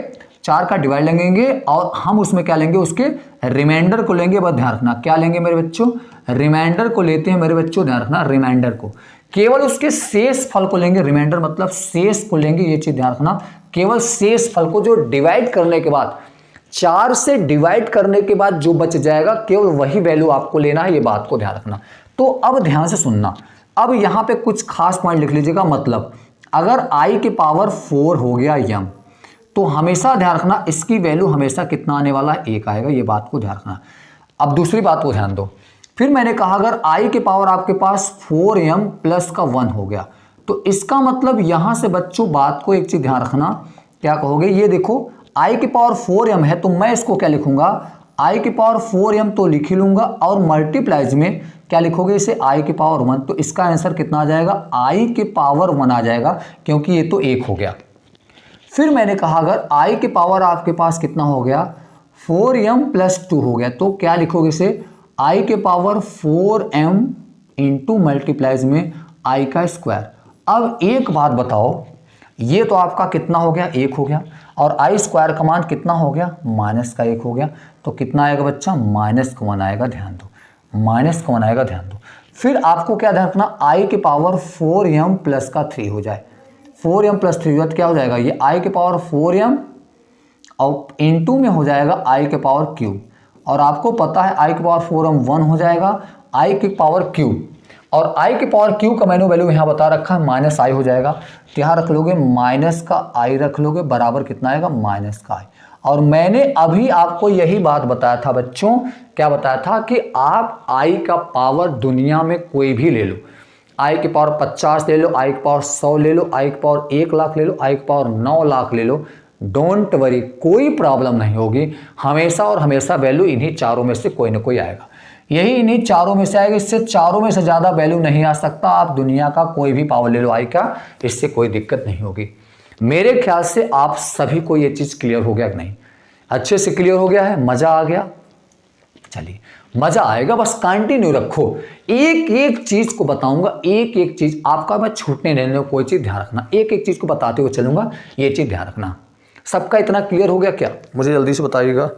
4 का डिवाइड लगेंगे और हम उसमें क्या लेंगे, उसके रिमाइंडर को लेंगे। बस ध्यान रखना, क्या लेंगे मेरे बच्चों, रिमाइंडर को लेते हैं मेरे बच्चों, ध्यान रखना, रिमाइंडर को, केवल उसके शेष फल को लेंगे, रिमाइंडर मतलब शेष को लेंगे, ये चीज ध्यान रखना, केवल शेष फल को, जो डिवाइड करने के बाद 4 से डिवाइड करने के बाद जो बच जाएगा केवल वही वैल्यू आपको लेना है, ये बात को ध्यान रखना। तो अब ध्यान से सुनना, अब यहां पे कुछ खास पॉइंट लिख लीजिएगा, मतलब अगर i की पावर 4 हो गया m, तो हमेशा ध्यान रखना इसकी वैल्यू हमेशा कितना आने वाला है, 1 आएगा, ये बात को ध्यान रखना। अब दूसरी बात को ध्यान दो, फिर मैंने कहा अगर i की पावर आपके पास 4m प्लस का 1 हो गया, तो इसका मतलब यहां से बच्चों बात को एक चीज ध्यान रखना, क्या कहोगे, ये देखो i की पावर 4m है तो मैं इसको क्या लिखूंगा, i की पावर 4m तो लिख ही लूंगा, और मल्टीप्लाइज में क्या लिखोगे इसे, i की पावर 1, तो इसका आंसर कितना आ जाएगा, i की पावर 1 आ जाएगा, क्योंकि ये तो 1 हो गया। फिर मैंने कहा अगर i की पावर आपके पास कितना हो गया, 4m प्लस 2 हो गया, तो क्या लिखोगे इसे, i के पावर 4m इंटू मल्टीप्लाइज में i का स्क्वायर। अब एक बात बताओ, ये तो आपका कितना हो गया, 1 हो गया, और i स्क्वायर का मान कितना हो गया, माइनस का 1 हो गया, तो कितना आएगा बच्चा, माइनस का 1 आएगा, ध्यान दो, माइनस का 1 आएगा, ध्यान दो। फिर आपको क्या ध्यान रखना, i की पावर 4m प्लस का 3 हो जाए, 4m प्लस 3 हो जाए, क्या हो जाएगा, ये i की पावर 4m और इंटू में हो जाएगा i के पावर क्यूब, और आपको पता है i की पावर 4m 1 हो जाएगा, i की पावर क्यूब, और i की पावर क्यूब का मैंने वैल्यू यहाँ बता रखा है, माइनस i हो जाएगा, तो यहाँ रख लोगे माइनस का i रख लोगे, बराबर कितना आएगा, माइनस का i। और मैंने अभी आपको यही बात बताया था बच्चों, क्या बताया था कि आप i का पावर दुनिया में कोई भी ले लो, i की पावर 50 ले लो, i की पावर 100 ले लो, i की पावर 1 लाख ले लो, i की पावर 9 लाख ले लो, डोंट वरी, कोई प्रॉब्लम नहीं होगी, हमेशा और हमेशा वैल्यू इन्हीं चारों में से कोई ना कोई आएगा, यही इन्हीं चारों में से आएगा, इससे चारों में से ज़्यादा वैल्यू नहीं आ सकता। आप दुनिया का कोई भी पावर ले लो i का, इससे कोई दिक्कत नहीं होगी। मेरे ख्याल से आप सभी को ये चीज़ क्लियर हो गया कि नहीं, अच्छे से क्लियर हो गया है, मज़ा आ गया, चलिए मज़ा आएगा, बस कंटिन्यू रखो, एक एक चीज़ को बताऊंगा, एक एक चीज़ आपका मैं छूटने नहीं दूंगा, कोई चीज़ ध्यान रखना, एक एक चीज़ को बताते हुए चलूंगा, ये चीज़ ध्यान रखना। सबका इतना क्लियर हो गया क्या, मुझे जल्दी से बताइएगा,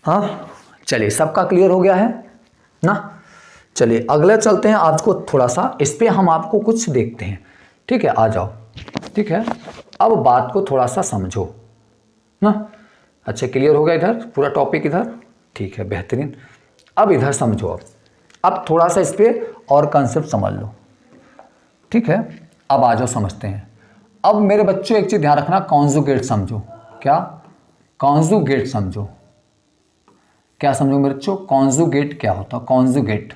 हाँ चलिए सबका क्लियर हो गया है ना। चलिए अगले चलते हैं, आज को थोड़ा सा इस पर हम आपको कुछ देखते हैं, ठीक है, आ जाओ, ठीक है, अब बात को थोड़ा सा समझो ना। अच्छा क्लियर हो गया इधर पूरा टॉपिक इधर, ठीक है बेहतरीन। अब इधर समझो, अब थोड़ा सा इस पर और कंसेप्ट समझ लो, ठीक है। अब आ जाओ समझते हैं। अब मेरे बच्चों एक चीज़ ध्यान रखना, कॉन्जुगेट समझो, क्या कॉन्जुगेट समझो, क्या समझो मेरे बच्चों, कॉन्जुगेट क्या होता है, conjugate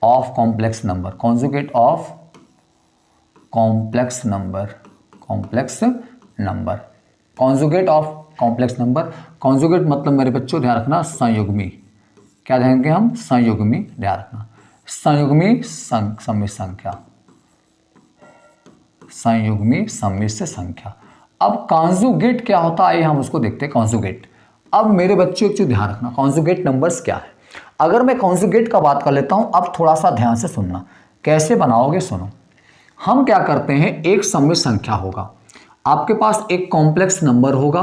of complex number, conjugate of complex number, complex number, conjugate of complex number. Conjugate मतलब मेरे बच्चों ध्यान रखना संयुग्मी, क्या देंगे हम, संयुग्मी, ध्यान रखना संयुग्मी सम्मिश्र संख्या, संयुग्मी सम्मिश्र संख्या। अब कॉन्जुगेट क्या होता है, आइए हम उसको देखते हैं। कॉन्जुगेट, अब मेरे बच्चों एक चीज ध्यान रखना, कॉन्जुगेट नंबर्स क्या है। अगर मैं कॉन्जुगेट का बात कर लेता हूं, अब थोड़ा सा ध्यान से सुनना, कैसे बनाओगे सुनो। हम क्या करते हैं, एक सम्मिश्र संख्या होगा, आपके पास एक कॉम्प्लेक्स नंबर होगा,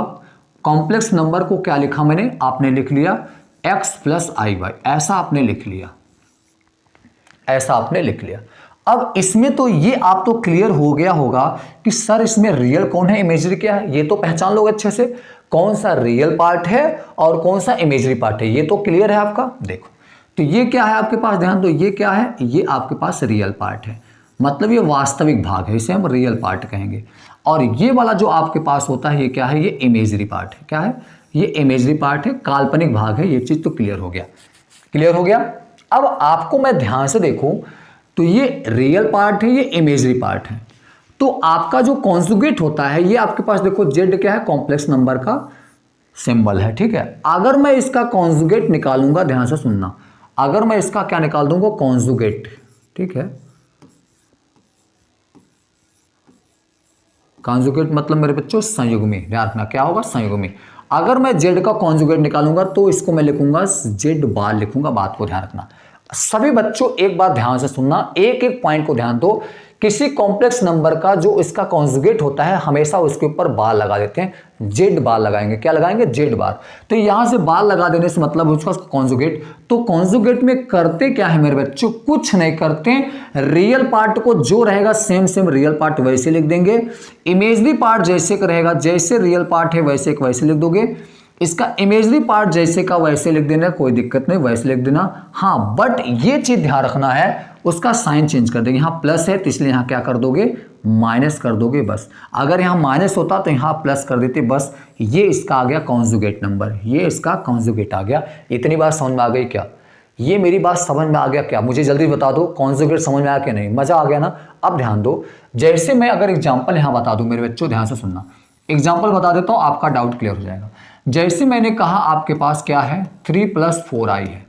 कॉम्प्लेक्स नंबर को क्या लिखा मैंने, आपने लिख लिया x प्लस आई वाई, ऐसा आपने लिख लिया, ऐसा आपने लिख लिया। अब इसमें तो ये आप तो क्लियर हो गया होगा कि सर इसमें रियल कौन है, इमेजरी क्या है, ये तो पहचान लोगे अच्छे से, कौन सा रियल पार्ट है और कौन सा इमेजरी पार्ट है, ये तो क्लियर है आपका। देखो तो ये क्या है आपके पास, ध्यान दो, ये क्या है, ये आपके पास रियल पार्ट है, मतलब ये वास्तविक भाग है, इसे हम रियल पार्ट कहेंगे। और ये वाला जो आपके पास होता है, ये क्या है, ये इमेजरी पार्ट है, क्या है, ये इमेजरी पार्ट है, काल्पनिक भाग है। ये चीज तो क्लियर हो गया, क्लियर हो गया। अब आपको मैं ध्यान से देखूं तो ये रियल पार्ट है, ये इमेजरी पार्ट है। तो आपका जो कॉन्जुगेट होता है, ये आपके पास देखो जेड क्या है, कॉम्प्लेक्स नंबर का सिंबल है, ठीक है। अगर मैं इसका कॉन्जुगेट निकालूंगा, ध्यान से सुनना, अगर मैं इसका क्या निकाल दूंगा, कॉन्जुगेट, ठीक है। कॉन्जुगेट मतलब मेरे बच्चों संयुग्मी, ध्यान रखना क्या होगा, संयुग्मी। अगर मैं जेड का कॉन्जुगेट निकालूंगा तो इसको मैं लिखूंगा जेड बार लिखूंगा, बात को ध्यान रखना। सभी बच्चों एक बात ध्यान से सुनना, एक एक पॉइंट को ध्यान दो। किसी कॉम्प्लेक्स नंबर का जो इसका कॉन्जुगेट होता है, हमेशा उसके ऊपर बार लगा देते हैं, जेड बार लगाएंगे, क्या लगाएंगे, जेड बार। तो यहां से बार लगा देने से मतलब उसका कॉन्जुगेट। तो कॉन्जुगेट में करते क्या है मेरे बच्चों, कुछ नहीं करते, रियल पार्ट को जो रहेगा सेम सेम रियल पार्ट वैसे लिख देंगे, इमेजरी पार्ट जैसे का रहेगा, जैसे रियल पार्ट है वैसे का वैसे लिख दोगे, इसका इमेजरी पार्ट जैसे का वैसे लिख देना, कोई दिक्कत नहीं, वैसे लिख देना। हाँ बट ये चीज ध्यान रखना है, उसका साइन चेंज कर देंगे, यहाँ प्लस है तो इसलिए यहाँ क्या कर दोगे, माइनस कर दोगे बस। अगर यहाँ माइनस होता तो यहाँ प्लस कर देते बस। ये इसका आ गया कॉन्जुगेट नंबर, ये इसका कॉन्जुगेट आ गया। इतनी बात समझ में आ गई क्या, ये मेरी बात समझ में आ गया क्या, मुझे जल्दी बता दो, कॉन्जुगेट समझ में आया कि नहीं, मजा आ गया ना। अब ध्यान दो, जैसे मैं अगर एग्जाम्पल यहाँ बता दूं मेरे बच्चों, ध्यान से सुनना, एग्जाम्पल बता देता हूँ, आपका डाउट क्लियर हो जाएगा। जैसे मैंने कहा आपके पास क्या है, 3 + 4i है,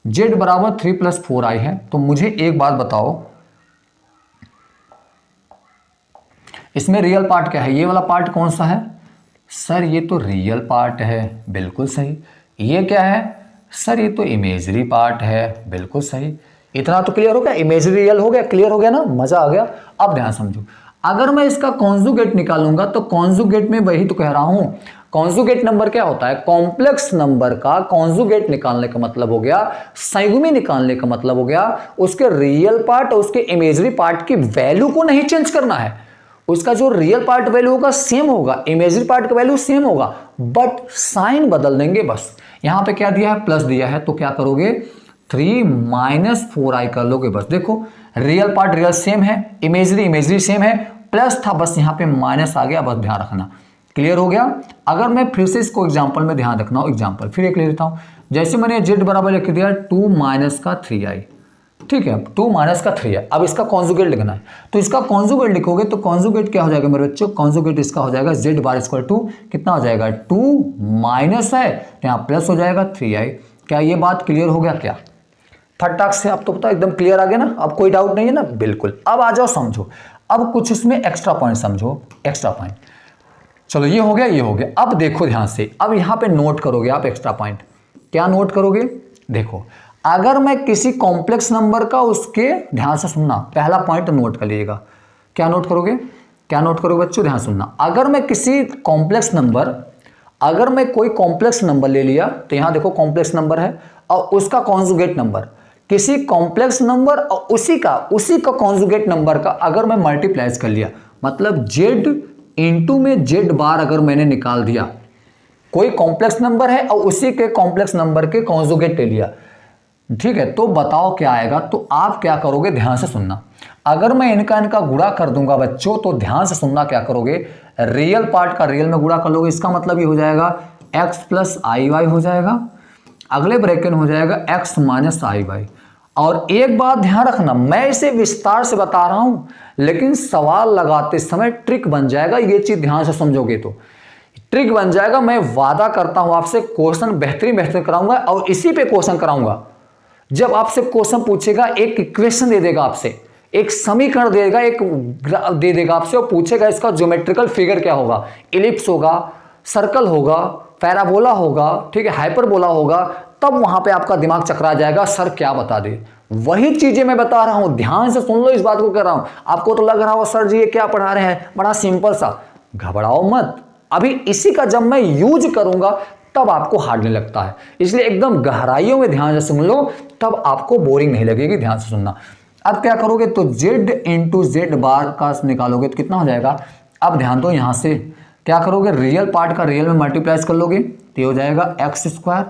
z बराबर 3 + 4i है। तो मुझे एक बात बताओ, इसमें रियल पार्ट क्या है, ये वाला पार्ट कौन सा है, सर ये तो रियल पार्ट है, बिल्कुल सही। ये क्या है, सर ये तो इमेजरी पार्ट है, बिल्कुल सही। इतना तो क्लियर हो गया, इमेजरी रियल हो गया, क्लियर हो गया ना, मजा आ गया। अब ध्यान समझो, अगर मैं इसका कॉन्जुगेट निकालूंगा तो कॉन्जुगेट में वही तो कह रहा हूं, कॉन्जुगेट नंबर क्या होता है, कॉम्प्लेक्स नंबर का कॉन्जुगेट निकालने का मतलब हो गया, संयुग्मी निकालने का मतलब हो गया, उसके रियल पार्ट और उसके इमेजरी पार्ट की वैल्यू को नहीं चेंज करना है। उसका जो रियल पार्ट वैल्यू होगा सेम होगा, इमेजरी पार्ट का वैल्यू सेम होगा, बट साइन बदल देंगे बस। यहां पे क्या दिया है, प्लस दिया है, तो क्या करोगे, 3 - 4i कर लोगे बस। देखो रियल पार्ट रियल सेम है, इमेजरी सेम है, प्लस था बस यहाँ पे माइनस आ गया, बस ध्यान रखना, क्लियर हो गया। अगर मैं फिर से इसको एग्जांपल में ध्यान रखना हो, एग्जांपल फिर एक ले लेता हूं, जैसे मैंने z बराबर लिख दिया 2 - 3i, ठीक है, 2 - 3i। अब इसका कॉन्जुगेट लिखना है, तो इसका कॉन्जुगेट लिखोगे तो कॉन्जुगेट क्या हो जाएगा मेरे बच्चों, कॉन्जुगेट इसका हो जाएगा z बार इक्वल टू कितना हो जाएगा, 2 माइनस है तो यहाँ प्लस हो जाएगा 3i। क्या ये बात क्लियर हो गया क्या, फटाक से आप तो पता एकदम क्लियर आ गया ना, अब कोई डाउट नहीं है ना, बिल्कुल। अब आ जाओ समझो, अब कुछ इसमें एक्स्ट्रा पॉइंट समझो, एक्स्ट्रा पॉइंट। चलो ये हो गया, ये हो गया। अब देखो ध्यान से, अब यहां पे नोट करोगे आप एक्स्ट्रा पॉइंट, क्या नोट करोगे, देखो अगर मैं किसी कॉम्प्लेक्स नंबर का उसके, ध्यान से सुनना, पहला पॉइंट नोट कर लीजिएगा, क्या नोट करोगे, क्या नोट करोगे बच्चों, ध्यान सुनना। अगर मैं किसी कॉम्प्लेक्स नंबर, अगर मैं कोई कॉम्प्लेक्स नंबर ले लिया, तो यहां देखो कॉम्प्लेक्स नंबर है और उसका कॉन्जुगेट नंबर, किसी कॉम्प्लेक्स नंबर और उसी का कॉन्जुगेट नंबर का अगर मैं मल्टीप्लाइज कर लिया, मतलब z इंटू में z बार अगर मैंने निकाल दिया, कोई कॉम्प्लेक्स नंबर है और उसी के कॉम्प्लेक्स नंबर के कॉन्जुगेट ले लिया, ठीक है, तो बताओ क्या आएगा। तो आप क्या करोगे, ध्यान से सुनना, अगर मैं इनका गुणा कर दूंगा बच्चों, तो ध्यान से सुनना क्या करोगे, रियल पार्ट का रियल में गुणा कर लोगे, इसका मतलब ये हो जाएगा x + iy हो जाएगा, अगले ब्रैकेट हो जाएगा x - iy। और एक बात ध्यान रखना, मैं इसे विस्तार से बता रहा हूं, लेकिन सवाल लगाते समय ट्रिक बन जाएगा, ये चीज ध्यान से समझोगे तो ट्रिक बन जाएगा। मैं वादा करता हूं आपसे क्वेश्चन बेहतरीन कराऊंगा, और इसी पे क्वेश्चन कराऊंगा। जब आपसे क्वेश्चन पूछेगा, एक इक्वेशन दे देगा आपसे, एक समीकरण देगा, एक दे देगा आपसे, और पूछेगा इसका ज्योमेट्रिकल फिगर क्या होगा, इलिप्स होगा, सर्कल होगा, पैराबोला होगा, ठीक है, हाइपरबोला होगा, तब वहां पे आपका दिमाग चकरा जाएगा, सर क्या बता दे। वही चीजें मैं बता रहा हूं, ध्यान से सुन लो, इस बात को कर रहा हूं। आपको तो लग रहा हो सर जी ये क्या पढ़ा रहे हैं, बड़ा सिंपल सा, घबराओ मत, अभी इसी का जब मैं यूज करूंगा तब आपको हार्ड नहीं लगता है, इसलिए एकदम गहराइयों में ध्यान से सुन लो, तब आपको बोरिंग नहीं लगेगी, ध्यान से सुनना। अब क्या करोगे, तो z इंटू जेड बार का निकालोगे तो कितना हो जाएगा। अब ध्यान दो, यहां से क्या करोगे, रियल पार्ट का रियल में मल्टीप्लाई कर लोगे तो हो जाएगा एक्स स्क्वायर,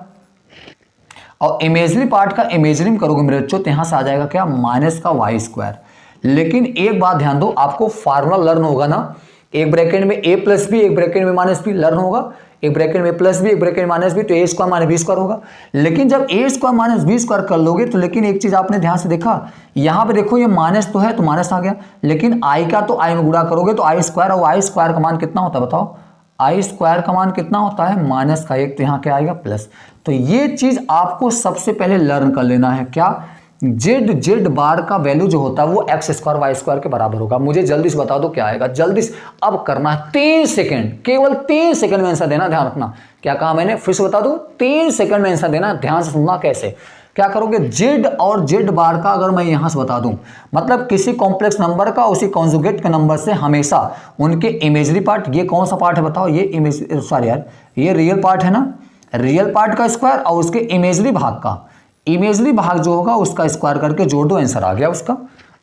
और इमेजरी पार्ट का इमेजरी में करोगे मेरे बच्चों तो यहां से आ जाएगा क्या, माइनस का वाई स्क्वायर। लेकिन एक बात ध्यान दो, आपको फार्मूला लर्न होगा ना, एक ब्रैकेट में a प्लस बी, एक ब्रैकेट में माइनस बी लर्न होगा, एक ब्रैकेट में प्लस बी, एक ब्रैकेट में माइनस बी, तो ए स्क्वायर माइनस बी स्क्वायर होगा। लेकिन जब ए स्क्वायर माइनस बी स्क्वायर कर लोगे तो, लेकिन एक चीज आपने ध्यान से देखा, यहां पे देखो ये माइनस तो है तो माइनस आ गया, लेकिन आई का तो आई में गुणा करोगे तो आई स्क्वायर, और आई स्क्वायर का मान कितना होता है बताओ, आई स्क्वायर का मान कितना होता है, माइनस का एक, तो यहाँ क्या आएगा प्लस। तो ये चीज आपको सबसे पहले लर्न कर लेना है, क्या, जेड बार का वैल्यू जो होता है वो एक्स स्क्वायर वाई स्क्वायर के बराबर होगा। मुझे जल्दी से बता दो क्या आएगा, जल्दी से अब करना है, 3 सेकंड, केवल 3 सेकंड में आंसर देना, ध्यान रखना। क्या कहा मैंने, फिर से बता दो, 3 सेकंड में आंसर देना, ध्यान से सुनना कैसे। क्या करोगे, जेड और जेड बार का अगर मैं यहां से बता दूं, मतलब किसी कॉम्प्लेक्स नंबर का उसी कॉन्जुगेट के नंबर से हमेशा उनके इमेजरी पार्ट, ये कौन सा पार्ट है बताओ, ये इमेज, सॉरी यार, ये रियल पार्ट है ना, रियल पार्ट का स्क्वायर और उसके इमेजरी भाग का, इमेजरी भाग जो होगा उसका स्क्वायर करके जोड़ दो, आंसर आ गया उसका।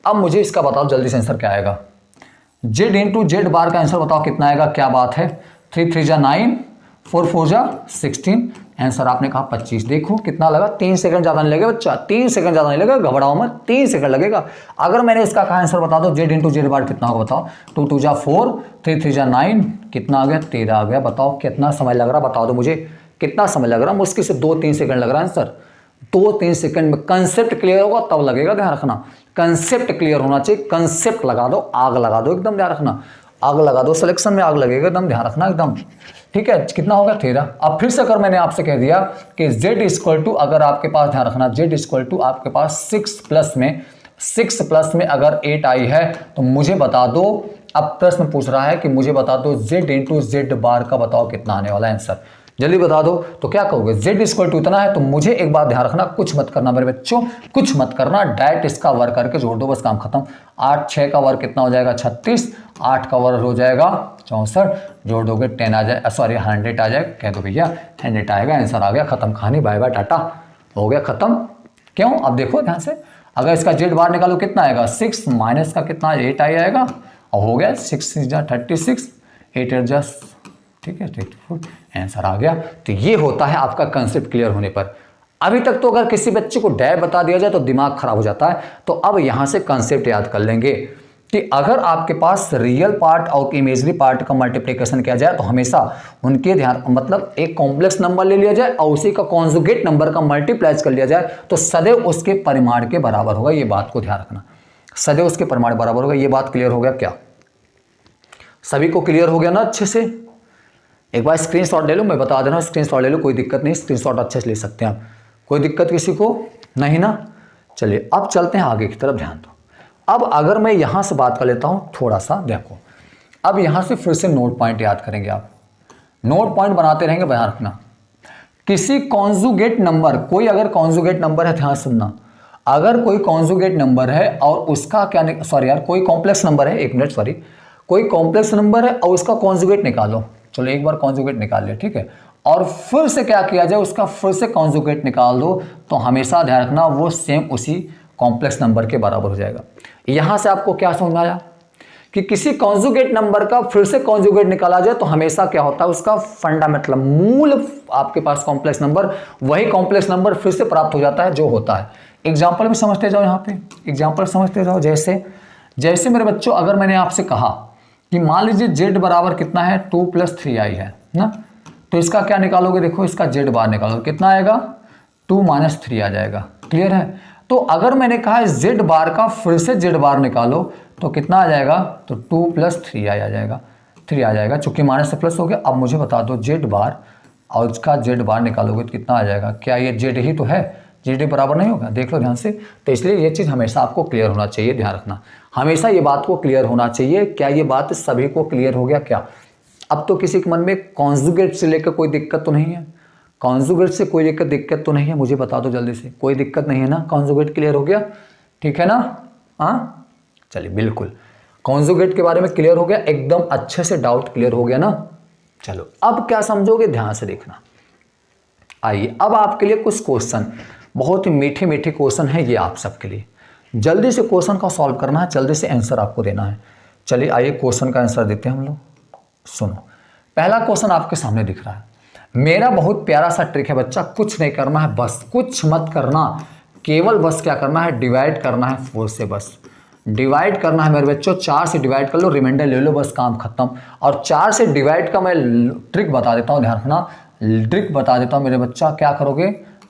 अब मुझे इसका बताओ जल्दी से आंसर क्या आएगा, जेड इंटू जेड बार का आंसर बताओ कितना आएगा, क्या बात है, 3 3 जा 9, 4 4 जा 16, आंसर आपने कहा 25। देखो कितना लगा, 3 सेकंड ज्यादा नहीं लगेगा बच्चा, 3 सेकंड ज्यादा नहीं लगेगा, घबराओ मत, 3 सेकंड लगेगा। अगर मैंने इसका कहा आंसर बता दो, जेड इंटू जेड बार कितना होगा बताओ, 2 2 जा 4, 3 3 जा 9, कितना आ गया, 13 आ गया। बताओ कितना समय लग रहा, बता दो मुझे कितना समय लग रहा, मुश्किल से 2 3 सेकंड लग रहा है आंसर, 2 3 सेकंड में कंसेप्ट क्लियर होगा तब लगेगा, ध्यान रखना, कंसेप्ट क्लियर होना चाहिए, कंसेप्ट लगा दो, आग लगा दो एकदम, ध्यान रखना, आग लगा दो, सिलेक्शन में आग लगेगा एकदम, ध्यान रखना एकदम, ठीक है। कितना होगा 13। अब फिर से अगर मैंने आपसे कह दिया कि z इक्वल टू, अगर आपके पास, ध्यान रखना, z इक्वल टू आपके पास 6 प्लस में अगर 8 आई है तो मुझे बता दो, अब प्रश्न पूछ रहा है कि मुझे बता दो z इंटू जेड बार का बताओ कितना आने वाला है आंसर, जल्दी बता दो। तो क्या कहोगे, z इक्वल टू इतना है, तो मुझे एक बात ध्यान रखना, कुछ मत करना मेरे बच्चों, कुछ मत करना, डायरेक्ट इसका वर्ग करके जोड़ दो, बस काम खत्म। 8 6 का वर्ग कितना हो जाएगा 36, 8 का वर्ग हो जाएगा 64, जोड़ दोगे 10 आ जाए, सॉरी 100 आ जाए, कह दो भैया 100 आएगा, आंसर आ गया, खत्म कहानी, बाय बाय टाटा, हो गया खत्म। क्यों, अब देखो ध्यान से, अगर इसका जेड बार निकालो कितना आएगा, 6 माइनस का कितना 8 आएगा, और हो गया 6 जा 36, 8 8 जा, ठीक है 34, आंसर आ गया। तो ये होता है आपका कंसेप्ट क्लियर होने पर। अभी तक तो अगर किसी बच्चे को डैब बता दिया जाए तो दिमाग खराब हो जाता है, तो अब यहां से कंसेप्ट याद कर लेंगे कि अगर आपके पास रियल पार्ट और इमेजरी पार्ट का मल्टीप्लिकेशन किया जाए तो हमेशा उनके ध्यान, मतलब एक कॉम्प्लेक्स नंबर ले लिया जाए और उसी का कॉन्जुगेट नंबर का मल्टीप्लाई कर लिया जाए तो सदैव उसके परिमाण के बराबर होगा, ये बात को ध्यान रखना, सदैव उसके परिमाण बराबर होगा। ये बात क्लियर हो गया क्या, सभी को क्लियर हो गया ना अच्छे से। एक बार स्क्रीनशॉट ले लो, मैं बता दे रहा हूँ, स्क्रीनशॉट ले लो, कोई दिक्कत नहीं, स्क्रीनशॉट अच्छे से ले सकते हैं आप, कोई दिक्कत किसी को नहीं ना। चलिए अब चलते हैं आगे की तरफ, ध्यान दो। अब अगर मैं यहाँ से बात कर लेता हूँ थोड़ा सा, देखो अब यहाँ से फिर से नोट पॉइंट याद करेंगे आप, नोट पॉइंट बनाते रहेंगे, ध्यान रखना। किसी कॉन्जुगेट नंबर, कोई अगर कॉन्जुगेट नंबर है, ध्यान सुनना, अगर कोई कॉन्जुगेट नंबर है और उसका क्या, सॉरी यार, कोई कॉम्प्लेक्स नंबर है, एक मिनट सॉरी, कोई कॉम्प्लेक्स नंबर है और उसका कॉन्जुगेट निकालो, चलो एक बार कॉन्जुगेट निकाल लिया, ठीक है, और फिर से क्या किया जाए, उसका फिर से कॉन्जुगेट निकाल दो, तो हमेशा ध्यान रखना वो सेम उसी कॉम्प्लेक्स नंबर के बराबर हो जाएगा। यहां से आपको क्या समझ आया कि किसी कॉन्जुगेट नंबर का फिर से कॉन्जुगेट निकाला जाए तो हमेशा क्या होता है, उसका फंडामेंटल मूल आपके पास कॉम्प्लेक्स नंबर, वही कॉम्प्लेक्स नंबर फिर से प्राप्त हो जाता है जो होता है। एग्जाम्पल भी समझते जाओ, यहाँ पे एग्जाम्पल समझते जाओ। जैसे मेरे बच्चों, अगर मैंने आपसे कहा कि मान लीजिए जेड बराबर कितना है 2 + 3i है ना, तो इसका क्या निकालोगे, देखो इसका जेड बार निकालोगे कितना आएगा 2 - 3 आ जाएगा, क्लियर है। तो तो अगर मैंने कहा है जेड बार का फिर से जेड बार निकालो तो कितना आ जाएगा, तो 2 + 3 आ जाएगा, 3 आ जाएगा, चूंकि माइनस से प्लस हो गया। अब मुझे बता दो जेड बार और उसका जेड बार निकालोगे तो कितना आ जाएगा, क्या ये जेड ही तो है, जेड बराबर नहीं होगा, देख लो ध्यान से। तो इसलिए ये चीज़ हमेशा आपको क्लियर होना चाहिए, ध्यान रखना हमेशा ये बात को क्लियर होना चाहिए। क्या ये बात सभी को क्लियर हो गया क्या? अब तो किसी के मन में कॉन्जुगेट से लेकर कोई दिक्कत तो नहीं है, कॉन्जुगेट से कोई दिक्कत तो नहीं है, मुझे बता दो जल्दी से, कोई दिक्कत नहीं है ना? कॉन्जुगेट क्लियर हो गया, ठीक है ना? हाँ चलिए, बिल्कुल कॉन्जुगेट के बारे में क्लियर हो गया, एकदम अच्छे से डाउट क्लियर हो गया ना। चलो अब क्या समझोगे, ध्यान से देखना। आइए अब आपके लिए कुछ क्वेश्चन, बहुत ही मीठे मीठे क्वेश्चन है ये आप सबके लिए, जल्दी से क्वेश्चन का सॉल्व करना है, जल्दी से आंसर आपको देना है। चलिए आइए क्वेश्चन का आंसर देते हैं हम लोग। सुनो, पहला क्वेश्चन आपके सामने दिख रहा है, मेरा बहुत प्यारा सा ट्रिक है बच्चा, कुछ नहीं करना है, बस कुछ मत करना, केवल बस क्या करना है, डिवाइड करना है 4 से, बस डिवाइड करना है मेरे बच्चों, 4 से डिवाइड कर लो, रिमाइंडर ले लो, बस काम खत्म। और 4 से डिवाइड का मैं ट्रिक बता देता हूँ, ध्यान रखना, ट्रिक बता देता हूँ मेरे बच्चा, क्या करोगे,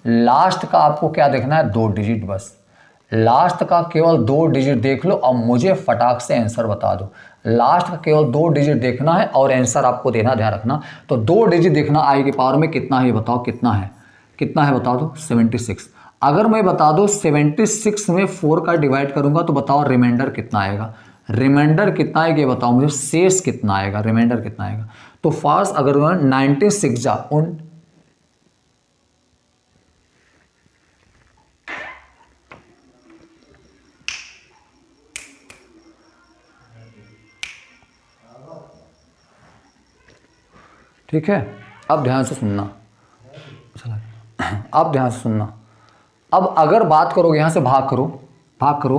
लास्ट का आपको क्या देखना है, 2 डिजिट, बस लास्ट का केवल 2 डिजिट देख लो और मुझे फटाक से आंसर बता दो। लास्ट का केवल 2 डिजिट देखना है और आंसर आपको देना, ध्यान रखना। तो 2 डिजिट देखना, आई की पावर में कितना है ये बताओ, कितना है, कितना है बता दो, 76। अगर मैं बता दो 76 में 4 का डिवाइड करूंगा तो बताओ रिमाइंडर कितना आएगा, रिमाइंडर कितना आएगा ये बताओ मुझे, शेष कितना आएगा, रिमाइंडर कितना आएगा। तो फर्स्ट अगर 96 जा उन ठीक है, अब ध्यान से सुनना, अब ध्यान से सुनना। अब अगर बात करोगे यहाँ से भाग करो, भाग करो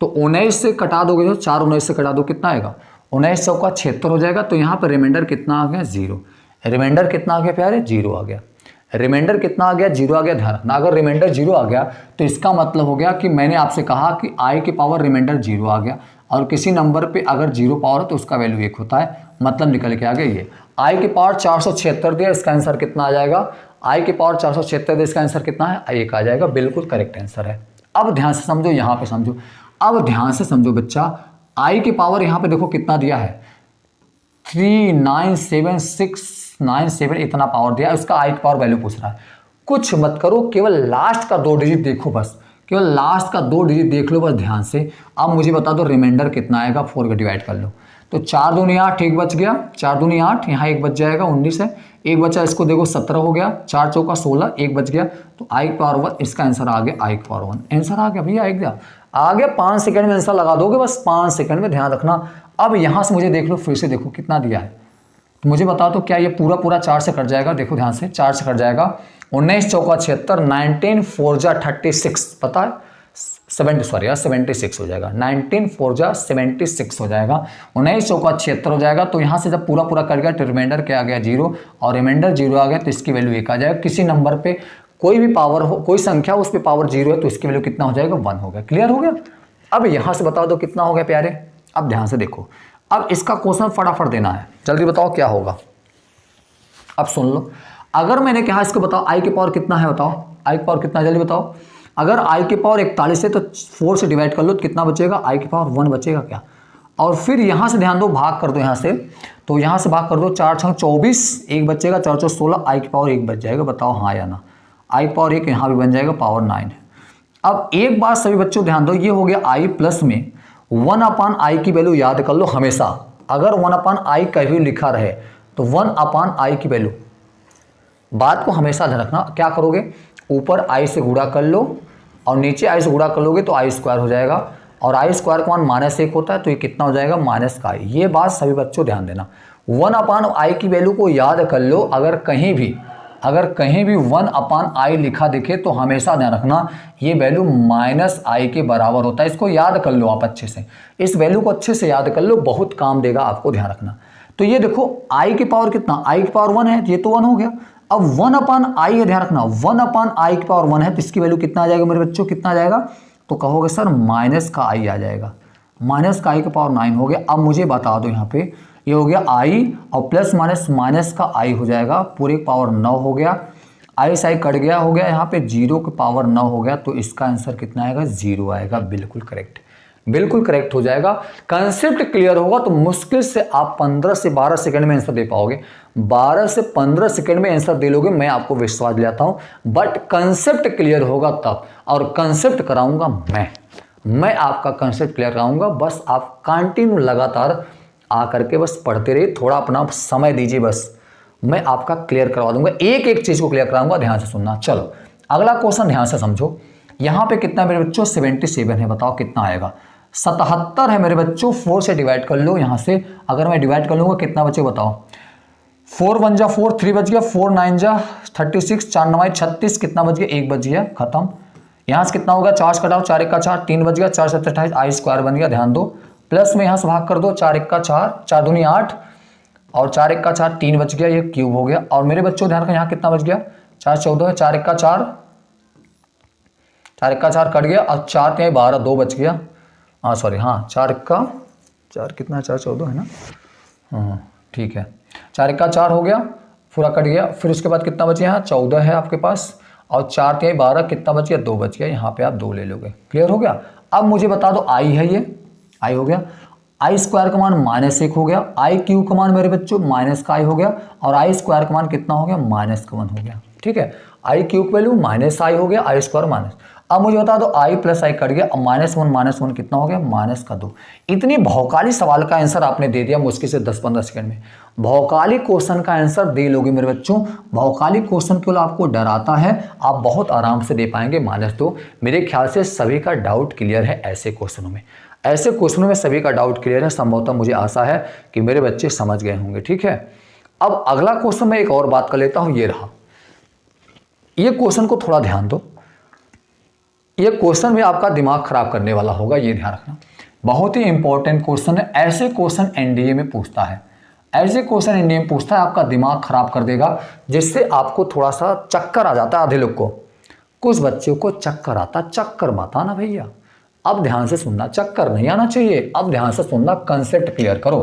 तो 19 से कटा दोगे, तो 4 19 से कटा दो कितना आएगा, 19 चौका 76 हो जाएगा। तो यहाँ पर रिमाइंडर कितना आ गया, 0। रिमाइंडर कितना आ गया प्यारे, 0 आ गया। रिमाइंडर कितना आ गया, 0 आ गया। ध्यान रखना, अगर रिमाइंडर 0 आ गया तो इसका मतलब हो गया कि मैंने आपसे कहा कि आई की पावर रिमाइंडर 0 आ गया, और किसी नंबर पे अगर 0 पावर है तो उसका वैल्यू 1 होता है, मतलब निकल के आ गया ये। आई की पावर 476 दिया, इसका आंसर कितना आ जाएगा, आई की पावर 476 दिया, इसका आंसर कितना है, 1 आ जाएगा, बिल्कुल करेक्ट आंसर है। अब ध्यान से समझो, यहाँ पे समझो, अब ध्यान से समझो बच्चा, आई की पावर यहाँ पे देखो कितना दिया है, 397 इतना पावर दिया है, उसका आई की पावर वैल्यू पूछ रहा है। कुछ मत करो, केवल लास्ट का 2 डिजिट देखो, बस केवल लास्ट का 2 डिजिट देख लो बस ध्यान से। अब मुझे बता दो रिमाइंडर कितना आएगा, 4 का डिवाइड कर लो, तो 4 दूनी 8, 1 बच गया, 4 दूनी 8, यहाँ 1 बच जाएगा, 19 है, 1 बचा, इसको देखो 17 हो गया, 4 चौका 16, 1 बच गया, तो आई की पावर 1, इसका आंसर आ गया, आई की पावर 1 आंसर आ गया भैया, आ गया 5 सेकंड में आंसर लगा दोगे, बस 5 सेकंड में, ध्यान रखना। अब यहाँ से मुझे देख लो, फिर से देखो कितना दिया है, तो मुझे बता दो क्या ये पूरा पूरा 4 से कट जाएगा, देखो ध्यान से, 4 से कट जाएगा, 19 चौका 76, 19 4 जा 36, पता है 76 हो जाएगा, 19 4 जा 76 हो जाएगा, 19 चौका 76 हो जाएगा। तो यहाँ से जब पूरा पूरा कर गया तो रिमाइंडर क्या आ गया, 0, और रिमाइंडर 0 आ गया तो इसकी वैल्यू 1 आ जाएगा। किसी नंबर पे कोई भी पावर हो, कोई संख्या उस पर पावर 0 है तो इसकी वैल्यू कितना हो जाएगा, 1 हो गया। क्लियर हो गया? अब यहाँ से बता दो कितना हो गया प्यारे। अब ध्यान से देखो, अब इसका क्वेश्चन फटाफट देना है, जल्दी बताओ क्या होगा। अब सुन लो, अगर मैंने कहा इसको बताओ आई की पावर कितना है, बताओ आई की पावर कितना है, जल्दी बताओ। अगर आई की पावर 41 है तो 4 से डिवाइड कर लो तो कितना बचेगा, आई की पावर 1 बचेगा क्या। और फिर यहाँ से ध्यान दो, भाग कर दो यहाँ से, तो यहाँ से भाग कर दो, 4 6 24, 1 बचेगा, 4 4 16, आई की पावर 1 बच जाएगा, बताओ हाँ या ना। आई पावर 1 यहाँ भी बन जाएगा, पावर 9 है। अब एक बात सभी बच्चों ध्यान दो, ये हो गया आई प्लस में 1/i की वैल्यू याद कर लो हमेशा। अगर 1/i कहीं लिखा रहे तो 1/i की वैल्यू, बात को हमेशा ध्यान रखना। क्या करोगे, ऊपर i से गुणा कर लो और नीचे i से गुणा कर लोगे तो i² हो जाएगा, और i² का मान -1 होता है, तो ये कितना हो जाएगा, माइनस का i। ये बात सभी बच्चों ध्यान देना, 1/i की वैल्यू को याद कर लो। अगर कहीं भी 1/i लिखा दिखे तो हमेशा ध्यान रखना ये वैल्यू -i के बराबर होता है। इसको याद कर लो आप अच्छे से, इस वैल्यू को अच्छे से याद कर लो, बहुत काम देगा आपको, ध्यान रखना। तो ये देखो i की पावर कितना, i की पावर 1 है, ये तो 1 हो गया। अब 1/i है, ध्यान रखना 1/i की पावर 1 है, तो इसकी वैल्यू कितना आ जाएगा मेरे बच्चों, कितना आ जाएगा, तो कहोगे सर माइनस का i आ जाएगा, माइनस का i की पावर 9 हो गया। अब मुझे बता दो यहाँ पे, ये हो गया i और प्लस माइनस का i हो जाएगा, पूरे पावर 9 हो गया। आई से आई कट गया, हो गया यहाँ पे 0 की पावर 9 हो गया, तो इसका आंसर कितना आएगा 0 आएगा। बिल्कुल करेक्ट, बिल्कुल करेक्ट हो जाएगा। कंसेप्ट क्लियर होगा तो मुश्किल से आप 15 से 12 सेकंड में आंसर दे पाओगे। 12 से 15 सेकंड में आंसर दे लोगे, मैं आपको विश्वास दिलाता हूं। बट कंसेप्ट क्लियर होगा तब, और कंसेप्ट कराऊंगा मैं आपका कंसेप्ट क्लियर कराऊंगा। बस आप कंटिन्यू लगातार आकर के बस पढ़ते रहिए, थोड़ा अपना समय दीजिए, बस मैं आपका क्लियर करवा दूंगा, एक एक चीज को क्लियर कराऊंगा। ध्यान से सुनना। चलो अगला क्वेश्चन ध्यान से समझो। यहां पे कितना मेरे बच्चों 77 है, बताओ कितना आएगा। 77 है मेरे बच्चों, 4 से डिवाइड कर लो। यहां से अगर मैं डिवाइड कर लूंगा कितना बचे बताओ। 4 1 जा 4, 3 बच गया, 4 9 जा 36, 4 9 36, कितना बच गया 1 बच गया, खत्म। यहां से कितना होगा 4 कटाओ, 4 1 का 4, 3 बच गया, 4 7 28, आई स्क्वायर बन गया। ध्यान दो, प्लस में यहां से भाग कर दो, 4 1 का 4, 4 दूनी 8 और 4 1 का 4, 3 बच गया, ये क्यूब हो गया। और मेरे बच्चों ध्यान रखना यहां कितना बच गया 4 14 है, 4 1 का 4, 4 1 का 4 कट गया, और 4 3 12, 2 बच गया। हाँ सॉरी, हाँ 4 1 का 4 कितना है 4 14 है ना, हाँ ठीक है। 4 1 का 4 हो गया, पूरा कट गया। फिर उसके बाद कितना बचे यहाँ 14 है आपके पास, और 4 3 12, कितना बच गया 2 बच गया। यहाँ पे आप 2 ले लोगे। क्लियर हो गया। अब मुझे बता दो आई है, ये आई हो गया। आई स्क्वायर का मान -1 हो गया, आई क्यूब का मान मेरे बच्चों माइनस का आई हो गया, और आई स्क्वायर का मान कितना हो गया -1 हो गया। ठीक है, आई क्यूब वैल्यू माइनस आई हो गया, आई स्क्वायर माइनस। अब मुझे बता दो आई प्लस आई कट गया, अब -1 कितना हो गया -2। इतनी भौकाली सवाल का आंसर आपने दे दिया मुश्किल से 10-15 सेकंड में। भौकाली क्वेश्चन का आंसर दे लोगे मेरे बच्चों। भौकाली क्वेश्चन केवल आपको डराता है, आप बहुत आराम से दे पाएंगे -2। मेरे ख्याल से सभी का डाउट क्लियर है ऐसे क्वेश्चनों में। ऐसे क्वेश्चनों में सभी का डाउट क्लियर है। संभवतः मुझे आशा है कि मेरे बच्चे समझ गए होंगे। ठीक है, अब अगला क्वेश्चन में एक और बात कर लेता हूं। ये रहा, ये क्वेश्चन को थोड़ा ध्यान दो। ये क्वेश्चन भी आपका दिमाग खराब करने वाला होगा, ये ध्यान रखना। बहुत ही इंपॉर्टेंट क्वेश्चन है। ऐसे क्वेश्चन एनडीए में पूछता है, ऐसे क्वेश्चन एनडीए में पूछता है, आपका दिमाग खराब कर देगा, जिससे आपको थोड़ा सा चक्कर आ जाता है। आधे लोग को, कुछ बच्चों को चक्कर आता, चक्कर मत आना भैया। अब ध्यान से सुनना, चक्कर नहीं आना चाहिए। अब ध्यान से सुनना, कंसेप्ट क्लियर करो।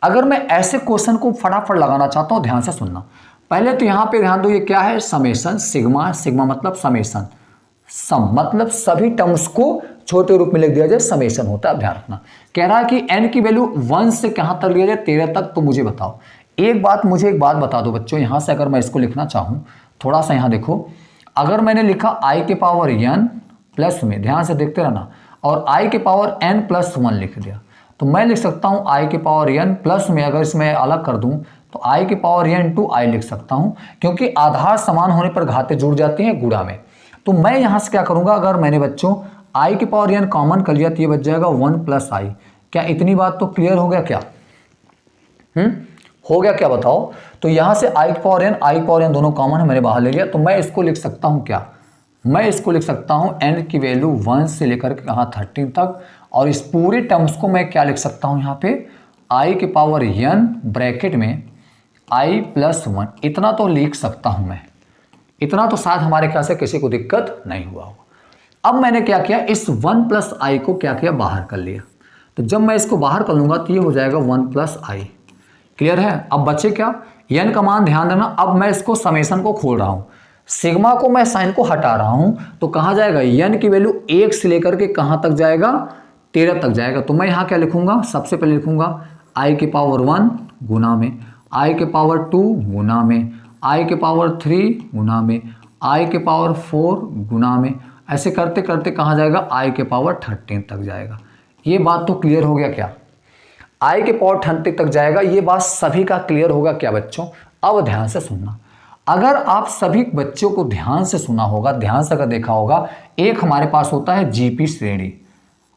अगर मैं ऐसे क्वेश्चन को फटाफट लगाना चाहता हूं, ध्यान से सुनना। पहले तो यहां पे ध्यान दो, ये क्या है समेशन, सिग्मा, सिग्मा मतलब समेशन, सम मतलब सभी टर्म्स को छोटे रूप में लिख दिया जाए, समेशन होता है। ध्यान रखना, कह रहा है कि n की वैल्यू 1 से कहां तक लिया जाए 13 तक। तो मुझे बताओ मुझे एक बात बता दो बच्चों। यहां से अगर मैं इसको लिखना चाहूं, थोड़ा सा यहां देखो, अगर मैंने लिखा i के पावर n प्लस में, ध्यान से देखते रहना, और i के पावर n प्लस 1 लिख दिया, तो मैं लिख सकता हूं i के पावर n प्लस में, अगर इसमें अलग कर दूं तो i के पावर n टू i लिख सकता हूं, क्योंकि आधार समान होने पर घातें जुड़ जाती हैं गुणा में। तो मैं यहां से क्या करूंगा, अगर मैंने बच्चों i के पावर n कॉमन कर लिया तो ये बच जाएगा 1 प्लस i। क्या इतनी बात तो क्लियर हो गया क्या? हो गया क्या बताओ? तो यहां से i के पावर n दोनों कॉमन है, मैंने बाहर ले लिया, तो मैं इसको लिख सकता हूं क्या, मैं इसको लिख सकता हूं n की वैल्यू 1 से लेकर के कहां 13 तक, और इस पूरे टर्म्स को मैं क्या लिख सकता हूं, यहां पे i के पावर n ब्रैकेट में i प्लस 1, इतना तो लिख सकता हूं मैं। इतना तो शायद हमारे ख्याल से किसी को दिक्कत नहीं हुआ होगा। अब मैंने क्या किया, इस 1 प्लस i को क्या किया, बाहर कर लिया। तो जब मैं इसको बाहर कर लूंगा तो ये हो जाएगा 1 प्लस i। क्लियर है? अब बचे क्या, n का मान ध्यान देना। अब मैं इसको समेशन को खोल रहा हूं, सिग्मा को मैं साइन को हटा रहा हूं, तो कहां जाएगा, n की वैल्यू 1 से लेकर के कहां तक जाएगा, 13 तक जाएगा। तो मैं यहां क्या लिखूंगा, सबसे पहले लिखूंगा i के पावर 1 गुना में, i के पावर 2 गुना में, i के पावर 3 गुना में, i के पावर 4 गुना में, ऐसे करते करते कहां जाएगा, i के पावर 13 तक जाएगा। ये बात तो क्लियर हो गया क्या, i के पावर 30 तक जाएगा। ये बात सभी का क्लियर होगा क्या बच्चों? अब ध्यान से सुनना, अगर आप सभी बच्चों को ध्यान से सुना होगा, ध्यान से अगर देखा होगा, एक हमारे पास होता है जीपी श्रेणी।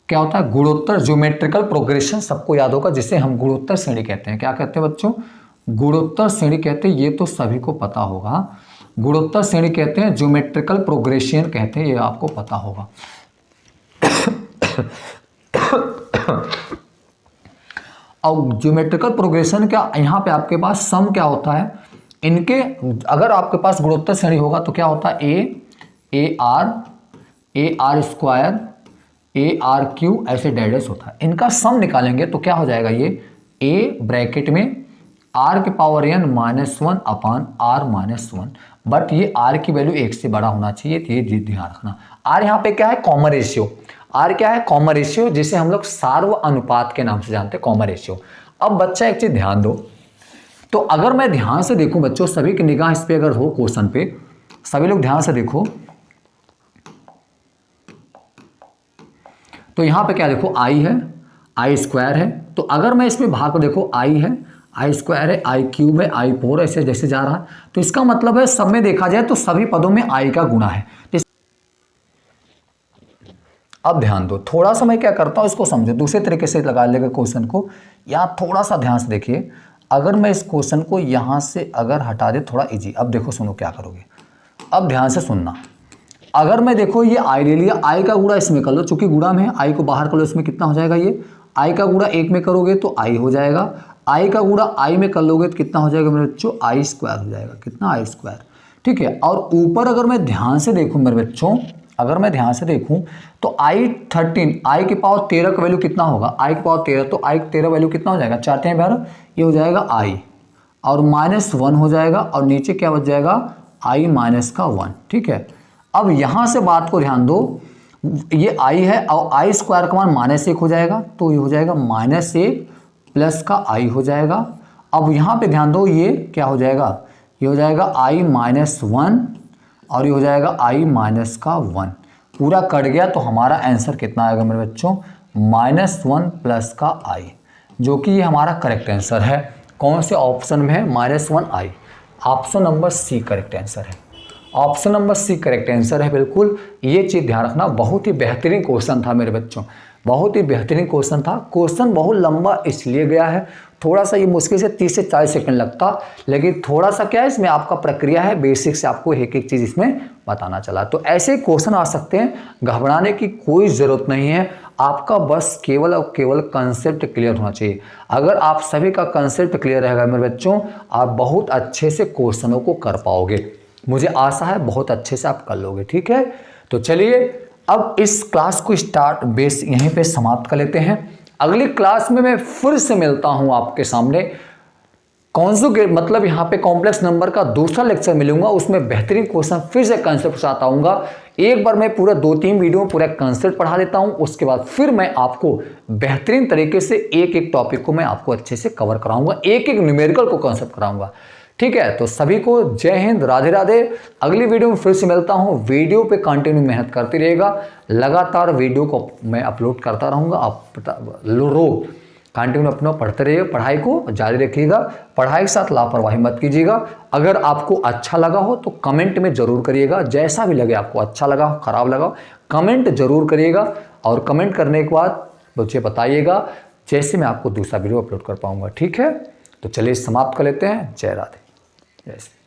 क्या होता है, गुणोत्तर ज्योमेट्रिकल प्रोग्रेशन, सबको याद होगा, जिसे हम गुणोत्तर श्रेणी कहते हैं। क्या कहते हैं बच्चों, गुणोत्तर श्रेणी कहते हैं, ये तो सभी को पता होगा। गुणोत्तर श्रेणी कहते हैं, ज्योमेट्रिकल प्रोग्रेशन कहते हैं, ये आपको पता होगा। और ज्योमेट्रिकल प्रोग्रेशन क्या, यहाँ पे आपके पास सम क्या होता है इनके, अगर आपके पास गुणोत्तर श्रेणी होगा तो क्या होता है, A R square, A R Q, ऐसे डैडेस होता है। इनका सम निकालेंगे तो क्या हो जाएगा, ये ए ब्रैकेट में r के power n -1 upon r -1, but ये r की वैल्यू 1 से बड़ा होना चाहिए, तो ये ध्यान रखना। r यहाँ पे क्या है, कॉमन रेशियो। r क्या है, कॉमन रेशियो, जिसे हम लोग सार्व अनुपात के नाम से जानते हैं, कॉमन रेशियो। अब बच्चा एक चीज ध्यान दो, तो अगर मैं ध्यान से देखूं बच्चों, सभी की निगाह इस पे अगर हो क्वेश्चन पे, सभी लोग ध्यान से देखो, तो यहां पे क्या देखो, i है, i स्क्वायर है, तो अगर मैं इसमें भाग को देखो, i है, i स्क्वायर है, i क्यूब है, i 4, ऐसे जैसे जा रहा है, तो इसका मतलब है सब में देखा जाए तो सभी पदों में i का गुणा है। अब ध्यान दो, थोड़ा सा मैं क्या करता हूं, इसको समझो, दूसरे तरीके से लगा लेगा क्वेश्चन को। यहां थोड़ा सा ध्यान से देखिए, अगर मैं इस क्वेश्चन को यहां से अगर हटा दे, थोड़ा इजी। अब देखो, सुनो क्या करोगे, अब ध्यान से सुनना। अगर मैं देखो ये i ले लिया, i का गुणा इसमें कर लो, चूंकि गुणा में है, i को बाहर कर लो, इसमें कितना हो जाएगा, ये i का गुणा 1 में करोगे तो i हो जाएगा, i का गुणा i में कर लोगे तो कितना हो जाएगा मेरे बच्चों, i स्क्वायर हो जाएगा, कितना, i स्क्वायर, ठीक है। और ऊपर अगर मैं ध्यान से देखूं मेरे बच्चों, अगर मैं ध्यान से देखूं तो i13, i की पावर 13 का वैल्यू कितना होगा, i की पावर 13, तो i की 13 वैल्यू कितना हो जाएगा, 4 × 12, ये हो जाएगा i, और -1 हो जाएगा, और नीचे क्या बच जाएगा, i - 1, ठीक है। अब यहां से बात को ध्यान दो, ये i है और i स्क्वायर का मान -1 हो जाएगा, तो ये हो जाएगा -1 प्लस का i हो जाएगा। अब यहाँ पे ध्यान दो, ये क्या हो जाएगा, ये हो जाएगा i -1 और ये हो जाएगा i -1, पूरा कट गया, तो हमारा आंसर कितना आएगा मेरे बच्चों, -1 प्लस का i, जो कि ये हमारा करेक्ट आंसर है। कौन से ऑप्शन में है, -1i, option number C correct answer है, option number C correct answer है, बिल्कुल ये चीज़ ध्यान रखना। बहुत ही बेहतरीन क्वेश्चन था मेरे बच्चों, बहुत ही बेहतरीन क्वेश्चन था। क्वेश्चन बहुत लंबा इसलिए गया है, थोड़ा सा ये मुश्किल से 30 से 40 सेकंड लगता, लेकिन थोड़ा सा क्या है, इसमें आपका प्रक्रिया है, बेसिक से आपको एक एक चीज़ इसमें बताना चला। तो ऐसे क्वेश्चन आ सकते हैं, घबराने की कोई ज़रूरत नहीं है, आपका बस केवल और केवल कंसेप्ट क्लियर होना चाहिए। अगर आप सभी का कंसेप्ट क्लियर रहेगा मेरे बच्चों, आप बहुत अच्छे से क्वेश्चनों को कर पाओगे, मुझे आशा है बहुत अच्छे से आप कर लोगे, ठीक है। तो चलिए अब इस क्लास को स्टार्ट बेस यहीं पे समाप्त कर लेते हैं। अगली क्लास में मैं फिर से मिलता हूं आपके सामने, कॉन्जुगेट मतलब यहाँ पे कॉम्प्लेक्स नंबर का दूसरा लेक्चर मिलूंगा, उसमें बेहतरीन क्वेश्चन फिर से कंसेप्ट के साथ आऊँगा। एक बार मैं पूरा 2-3 वीडियो में पूरा कंसेप्ट पढ़ा देता हूँ, उसके बाद फिर मैं आपको बेहतरीन तरीके से एक एक टॉपिक को मैं आपको अच्छे से कवर कराऊंगा, एक एक न्यूमेरिकल को कंसेप्ट कराऊंगा, ठीक है। तो सभी को जय हिंद, राधे राधे। अगली वीडियो में फिर से मिलता हूँ, वीडियो पे कंटिन्यू मेहनत करते रहिएगा, लगातार वीडियो को मैं अपलोड करता रहूँगा, आप रोज कंटिन्यू अपना पढ़ते रहिए, पढ़ाई को जारी रखिएगा, पढ़ाई के साथ लापरवाही मत कीजिएगा। अगर आपको अच्छा लगा हो तो कमेंट में ज़रूर करिएगा, जैसा भी लगे, आपको अच्छा लगा हो खराब लगा हो, कमेंट जरूर करिएगा, और कमेंट करने के बाद मुझे बताइएगा, जैसे मैं आपको दूसरा वीडियो अपलोड कर पाऊँगा, ठीक है। तो चलिए समाप्त कर लेते हैं, जय राधे, जय श्री।